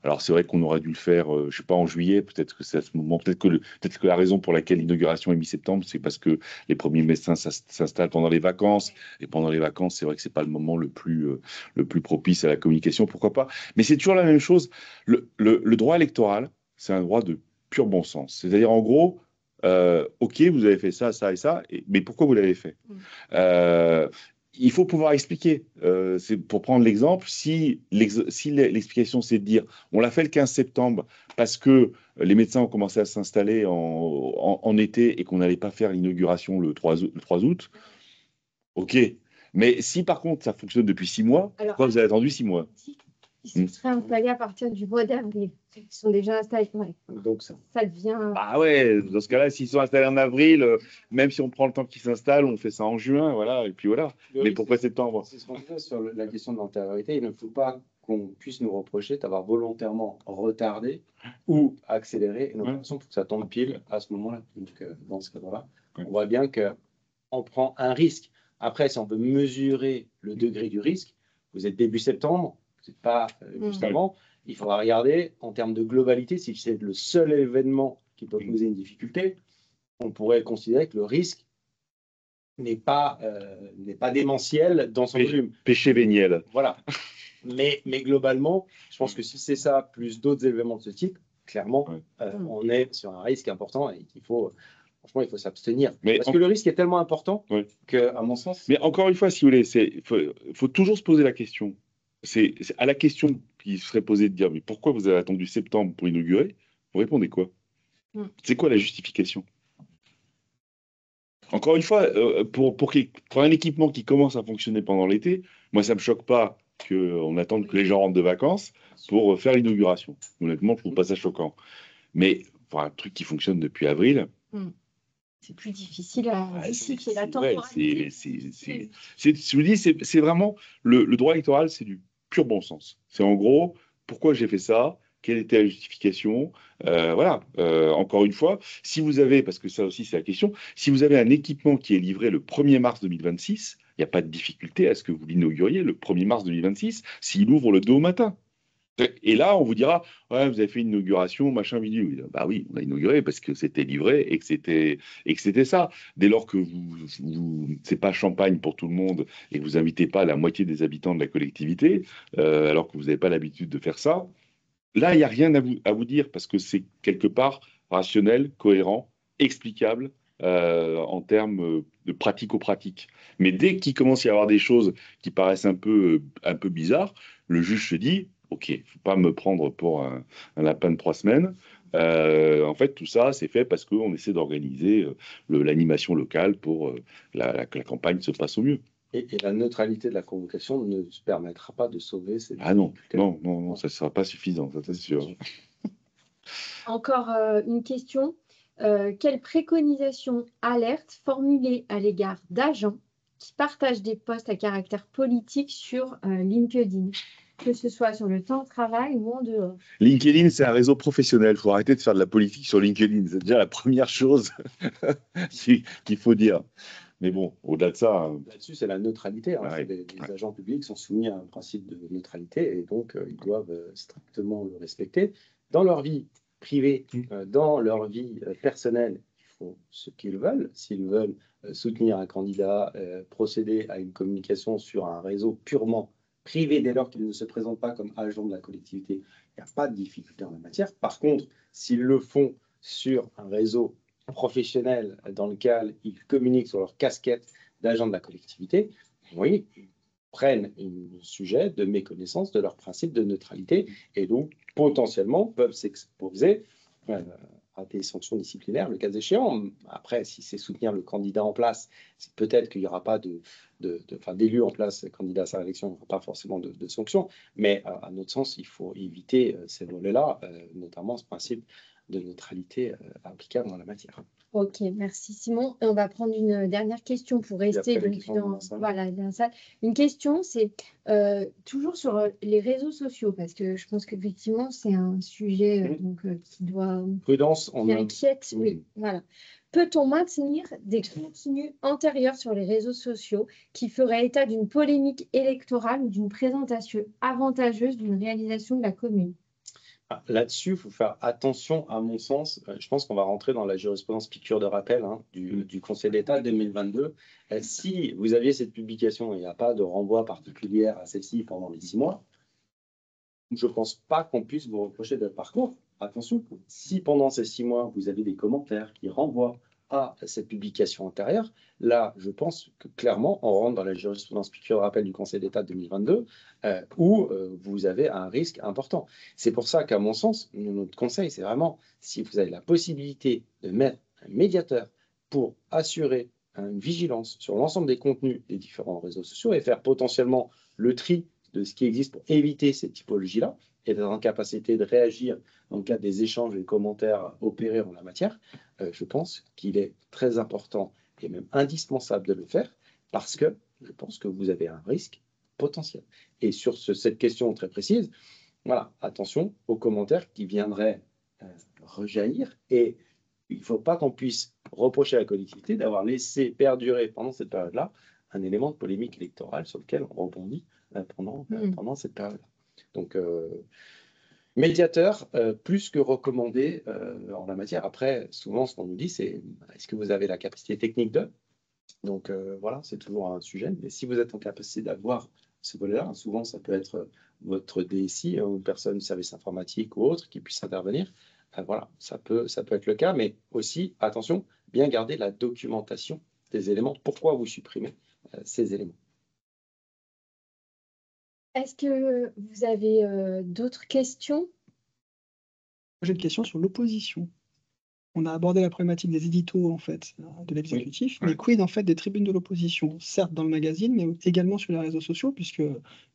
Alors c'est vrai qu'on aurait dû le faire, je sais pas, en juillet, peut-être que c'est à ce moment, peut-être que la raison pour laquelle l'inauguration est mi-septembre, c'est parce que les premiers médecins s'installent pendant les vacances. Et pendant les vacances, c'est vrai que c'est pas le moment le plus propice à la communication, pourquoi pas. Mais c'est toujours la même chose. Le droit électoral, c'est un droit de pur bon sens. C'est-à-dire, en gros, OK, vous avez fait ça, ça et ça, mais pourquoi vous l'avez fait? Il faut pouvoir expliquer. C'est pour prendre l'exemple, si l'explication, c'est de dire, on l'a fait le 15 septembre parce que les médecins ont commencé à s'installer en été et qu'on n'allait pas faire l'inauguration le 3 août, OK. Mais si, par contre, ça fonctionne depuis 6 mois, pourquoi vous avez attendu 6 mois? Ils seraient installés à partir du mois d'avril. Ils sont déjà installés. Ouais. Donc ça devient. Ah ouais, dans ce cas-là, s'ils sont installés en avril, même si on prend le temps qu'ils s'installent, on fait ça en juin, voilà, et puis voilà. Mais pourquoi septembre? C'est ce qu'on disait sur la question de l'antériorité. Il ne faut pas qu'on puisse nous reprocher d'avoir volontairement retardé ou accéléré une opération pour que ça tombe pile à ce moment-là. Donc, dans ce cadre-là, on voit bien qu'on prend un risque. Après, si on veut mesurer le degré du risque, vous êtes début septembre, vous n'êtes pas juste avant. Il faudra regarder en termes de globalité, si c'est le seul événement qui peut poser une difficulté, on pourrait considérer que le risque n'est pas démentiel dans son volume. Péché véniel. Voilà. Mais globalement, je pense que si c'est ça, plus d'autres éléments de ce type, clairement, on est sur un risque important et qu'il faut, franchement, il faut s'abstenir. Parce que le risque est tellement important qu'à mon sens... Mais encore une fois, si vous voulez, il faut toujours se poser la question. C'est à la question qui serait posée de dire, mais pourquoi vous avez attendu septembre pour inaugurer? Vous répondez quoi? C'est quoi la justification? Encore une fois, pour un équipement qui commence à fonctionner pendant l'été, moi, ça ne me choque pas qu'on attende que les gens rentrent de vacances pour faire l'inauguration. Honnêtement, je ne trouve pas ça choquant. Mais pour un truc qui fonctionne depuis avril, c'est plus difficile à justifier la ouais, temporalité. je vous dis, c'est vraiment le droit électoral, c'est du pur bon sens. C'est en gros, pourquoi j'ai fait ça? Quelle était la justification? Voilà. Encore une fois, si vous avez, parce que ça aussi c'est la question, si vous avez un équipement qui est livré le 1er mars 2026, il n'y a pas de difficulté à ce que vous l'inauguriez le 1er mars 2026 s'il ouvre le 2 au matin. Et là, on vous dira, ouais, vous avez fait une inauguration, machin, bidule. Bah oui, on a inauguré parce que c'était livré et que c'était ça. Dès lors que c'est pas champagne pour tout le monde et que vous invitez pas la moitié des habitants de la collectivité, alors que vous n'avez pas l'habitude de faire ça, là, il n'y a rien à vous dire parce que c'est quelque part rationnel, cohérent, explicable en termes de pratico-pratique. Mais dès qu'il commence à y avoir des choses qui paraissent un peu bizarres, le juge se dit, OK, il ne faut pas me prendre pour un lapin de 3 semaines. En fait, tout ça, c'est fait parce qu'on essaie d'organiser l'animation locale pour que la campagne se passe au mieux. Et la neutralité de la convocation ne se permettra pas de sauver cette Ah non, difficulté. non, ça ne sera pas suffisant, ça c'est sûr. Encore une question. Quelles préconisations alertes formulées à l'égard d'agents qui partagent des posts à caractère politique sur LinkedIn, que ce soit sur le temps de travail ou en dehors? LinkedIn, c'est un réseau professionnel. Il faut arrêter de faire de la politique sur LinkedIn. C'est déjà la première chose qu'il faut dire. Mais bon, au-delà de ça. Là-dessus, c'est la neutralité. Ouais, Les agents publics sont soumis à un principe de neutralité et donc ils doivent strictement le respecter. Dans leur vie privée, dans leur vie personnelle, ils font ce qu'ils veulent. S'ils veulent soutenir un candidat, procéder à une communication sur un réseau purement privé, dès lors qu'ils ne se présentent pas comme agents de la collectivité, il n'y a pas de difficulté en la matière. Par contre, s'ils le font sur un réseau professionnel dans lequel ils communiquent sur leur casquette d'agents de la collectivité, oui, ils prennent un sujet de méconnaissance de leur principe de neutralité et donc potentiellement peuvent s'exposer à des sanctions disciplinaires le cas échéant. Après, si c'est soutenir le candidat en place, c'est peut-être qu'il n'y aura pas d'élu en place, candidat à sa réélection, il n'y aura pas forcément de sanctions. Mais à notre sens, il faut éviter ces volets-là, notamment ce principe de neutralité applicable dans la matière. Ok, merci Simon. Et on va prendre une dernière question pour rester dans la salle. Une question, c'est toujours sur les réseaux sociaux, parce que je pense qu'effectivement, c'est un sujet qui doit... Prudence, qui inquiète. Oui, voilà. Peut-on maintenir des contenus antérieurs sur les réseaux sociaux qui feraient état d'une polémique électorale ou d'une présentation avantageuse d'une réalisation de la commune? Là-dessus, il faut faire attention, à mon sens. Je pense qu'on va rentrer dans la jurisprudence piqûre de rappel du Conseil d'État 2022. Si vous aviez cette publication et il n'y a pas de renvoi particulier à celle-ci pendant les 6 mois, je ne pense pas qu'on puisse vous reprocher de... Par contre, attention, si pendant ces 6 mois, vous avez des commentaires qui renvoient à cette publication antérieure, là, je pense que clairement, on rentre dans la jurisprudence piqûre de rappel du Conseil d'État 2022, où vous avez un risque important. C'est pour ça qu'à mon sens, notre conseil, c'est vraiment, si vous avez la possibilité de mettre un médiateur pour assurer une vigilance sur l'ensemble des contenus des différents réseaux sociaux et faire potentiellement le tri de ce qui existe pour éviter cette typologie-là et d'être en capacité de réagir dans le cadre des échanges et des commentaires opérés en la matière, je pense qu'il est très important et même indispensable de le faire parce que je pense que vous avez un risque potentiel. Et sur cette question très précise, voilà, attention aux commentaires qui viendraient rejaillir et il ne faut pas qu'on puisse reprocher à la collectivité d'avoir laissé perdurer pendant cette période-là un élément de polémique électorale sur lequel on rebondit pendant cette période-là. Donc, médiateur, plus que recommandé en la matière. Après, souvent, ce qu'on nous dit, c'est est-ce que vous avez la capacité technique de? Donc, voilà, c'est toujours un sujet. Mais si vous êtes en capacité d'avoir ce volet-là, souvent, ça peut être votre DSI, une personne du service informatique ou autre qui puisse intervenir. Voilà, ça peut être le cas. Mais aussi, attention, bien garder la documentation des éléments. Pourquoi vous supprimez ces éléments? Est-ce que vous avez d'autres questions? J'ai une question sur l'opposition. On a abordé la problématique des éditos en fait, de l'exécutif, mais quid en fait des tribunes de l'opposition, certes dans le magazine, mais également sur les réseaux sociaux, puisque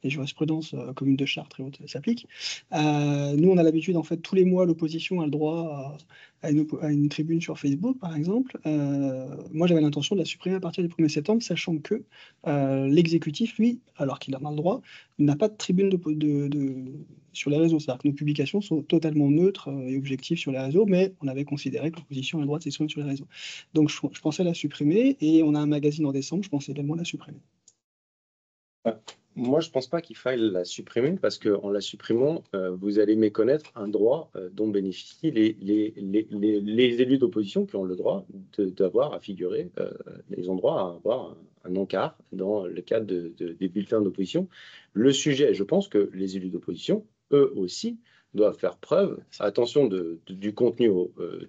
les jurisprudences communes de Chartres et autres s'appliquent. Nous, on a l'habitude en fait tous les mois, l'opposition a le droit à une tribune sur Facebook, par exemple, moi j'avais l'intention de la supprimer à partir du 1er septembre, sachant que l'exécutif, lui, alors qu'il en a le droit, n'a pas de tribune sur les réseaux. C'est-à-dire que nos publications sont totalement neutres et objectives sur les réseaux, mais on avait considéré que l'opposition a le droit de s'exprimer sur les réseaux. Donc je pensais la supprimer, et on a un magazine en décembre, je pensais également la supprimer. Moi, je ne pense pas qu'il faille la supprimer parce qu'en la supprimant, vous allez méconnaître un droit dont bénéficient les élus d'opposition qui ont le droit d'avoir à figurer, ils ont droit à avoir un encart dans le cadre des bulletins d'opposition. Le sujet, je pense que les élus d'opposition, eux aussi, doivent faire preuve, attention du contenu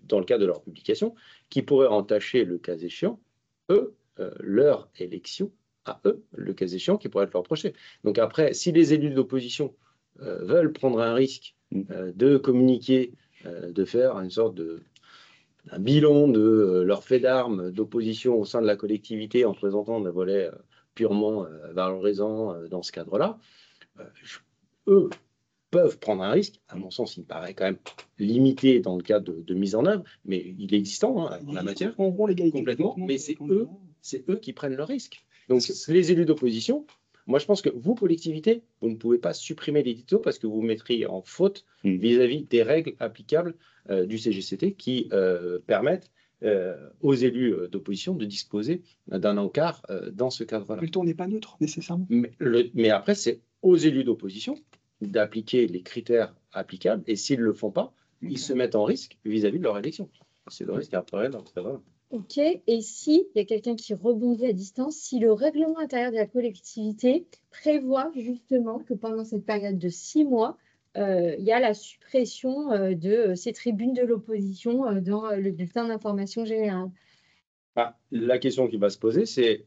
dans le cadre de leur publication, qui pourrait entacher, le cas échéant, eux, leur élection à eux, le cas échéant, qui pourrait être leur reproché. Donc après, si les élus d'opposition veulent prendre un risque de communiquer, de faire une sorte un bilan de leur fait d'armes d'opposition au sein de la collectivité en présentant un volet purement valorisant dans ce cadre-là, eux peuvent prendre un risque. À mon sens, il me paraît quand même limité dans le cadre de mise en œuvre, mais il est existant en la matière, complètement, mais c'est eux qui prennent le risque. Donc, les élus d'opposition, moi, je pense que vous, collectivité, vous ne pouvez pas supprimer l'édito parce que vous mettriez en faute vis-à-vis des règles applicables du CGCT qui permettent aux élus d'opposition de disposer d'un encart dans ce cadre-là. Le ton n'est pas neutre, nécessairement. Mais après, c'est aux élus d'opposition d'appliquer les critères applicables et s'ils ne le font pas, ils se mettent en risque vis-à-vis de leur élection. C'est le risque après dans ce cadre-là. Ok, et si il y a quelqu'un qui rebondit à distance, si le règlement intérieur de la collectivité prévoit justement que pendant cette période de 6 mois, il y a la suppression de ces tribunes de l'opposition dans le bulletin d'information générale. La question qui va se poser, c'est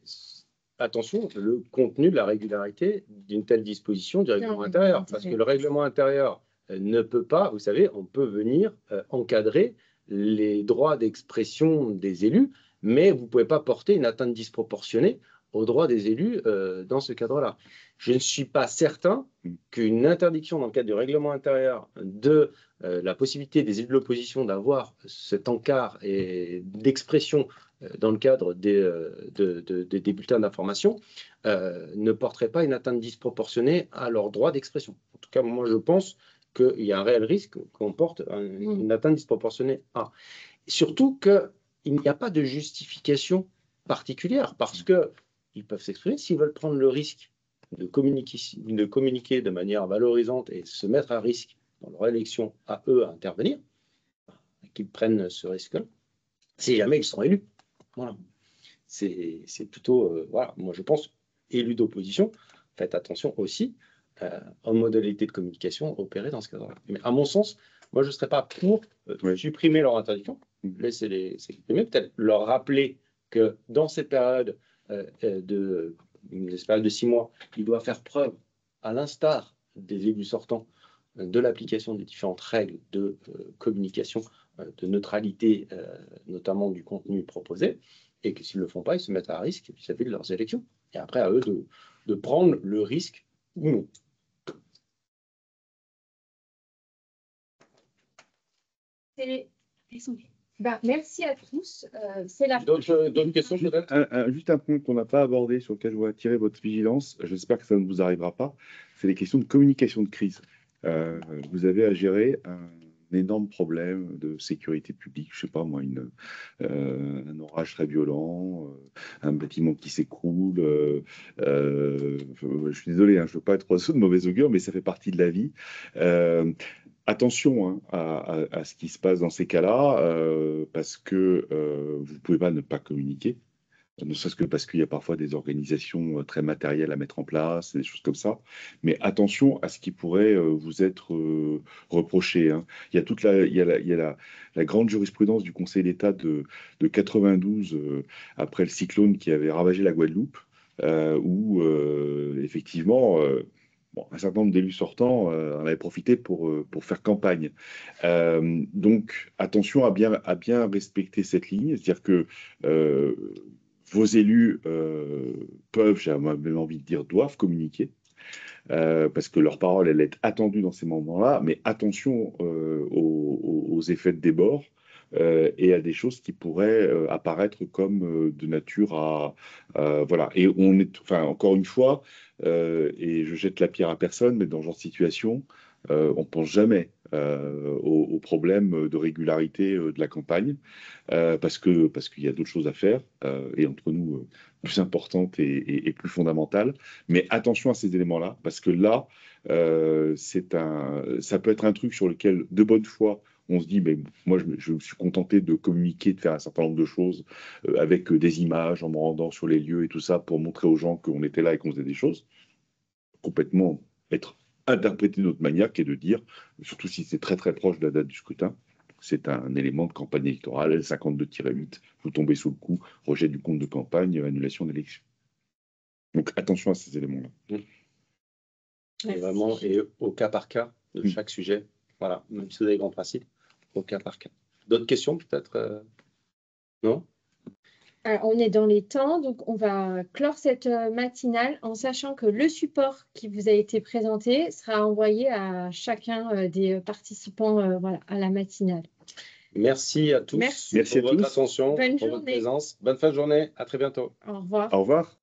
attention, le contenu de la régularité d'une telle disposition du règlement intérieur. Parce que le règlement intérieur ne peut pas, vous savez, on peut venir encadrer les droits d'expression des élus, mais vous ne pouvez pas porter une atteinte disproportionnée aux droits des élus dans ce cadre-là. Je ne suis pas certain qu'une interdiction dans le cadre du règlement intérieur de la possibilité des élus de l'opposition d'avoir cet encart d'expression dans le cadre des bulletins d'information ne porterait pas une atteinte disproportionnée à leur droit d'expression. En tout cas, moi, je pense qu'il y a un réel risque qu'on porte une atteinte disproportionnée à. Surtout qu'il n'y a pas de justification particulière parce qu'ils peuvent s'exprimer s'ils veulent prendre le risque de communiquer de manière valorisante et se mettre à risque dans leur élection à eux à intervenir, qu'ils prennent ce risque-là, si jamais ils sont élus. Voilà. C'est plutôt, voilà, moi je pense, élus d'opposition, faites attention aussi aux modalités de communication opérées dans ce cadre-là. Mais à mon sens, moi je ne serais pas pour supprimer leur interdiction, laisser s'exprimer, peut-être leur rappeler que dans cette période de 6 mois, ils doivent faire preuve, à l'instar des élus sortants, de l'application des différentes règles de communication, de neutralité, notamment du contenu proposé, et que s'ils ne le font pas, ils se mettent à risque vis-à-vis de leurs élections. Et après, à eux de prendre le risque ou non. Merci à tous. C'est la D'autres questions peut-être? Juste un point qu'on n'a pas abordé, sur lequel je voudrais attirer votre vigilance, j'espère que ça ne vous arrivera pas, c'est les questions de communication de crise. Vous avez à gérer un énorme problème de sécurité publique, je ne sais pas moi, un orage très violent, un bâtiment qui s'écroule. Je suis désolé, je ne veux pas être oiseau de mauvais augure, mais ça fait partie de la vie. Attention à ce qui se passe dans ces cas-là, parce que vous ne pouvez pas ne pas communiquer, ne serait-ce que parce qu'il y a parfois des organisations très matérielles à mettre en place, des choses comme ça. Mais attention à ce qui pourrait vous être reproché. Il y a la grande jurisprudence du Conseil d'État de 92, après le cyclone qui avait ravagé la Guadeloupe, où effectivement... un certain nombre d'élus sortants en avaient profité pour faire campagne. Donc, attention à bien respecter cette ligne, c'est-à-dire que vos élus peuvent, j'ai même envie de dire, doivent communiquer, parce que leur parole, elle est attendue dans ces moments-là, mais attention aux effets de débord. et à des choses qui pourraient apparaître comme de nature à voilà. Et on est, enfin, encore une fois, et je jette la pierre à personne, mais dans ce genre de situation, on pense jamais aux problèmes de régularité de la campagne, parce qu'il y a d'autres choses à faire, et entre nous, plus importantes et plus fondamentales. Mais attention à ces éléments-là, parce que là, ça peut être un truc sur lequel, de bonne foi, on se dit, mais moi, je me suis contenté de communiquer, de faire un certain nombre de choses avec des images, en me rendant sur les lieux et tout ça, pour montrer aux gens qu'on était là et qu'on faisait des choses. Complètement être interprété d'une autre manière, qui est de dire, surtout si c'est très très proche de la date du scrutin, c'est un élément de campagne électorale, L52-8, vous tombez sous le coup, rejet du compte de campagne, annulation d'élection. Donc attention à ces éléments-là. Et vraiment, et au cas par cas de chaque sujet. Voilà, même si vous avez les grands principes, au cas par cas. D'autres questions peut-être Non? Alors, on est dans les temps, donc on va clore cette matinale en sachant que le support qui vous a été présenté sera envoyé à chacun des participants voilà, à la matinale. Merci à tous Merci pour votre attention, Bonne pour votre journée. présence. Bonne fin de journée, à très bientôt. Au revoir. Au revoir.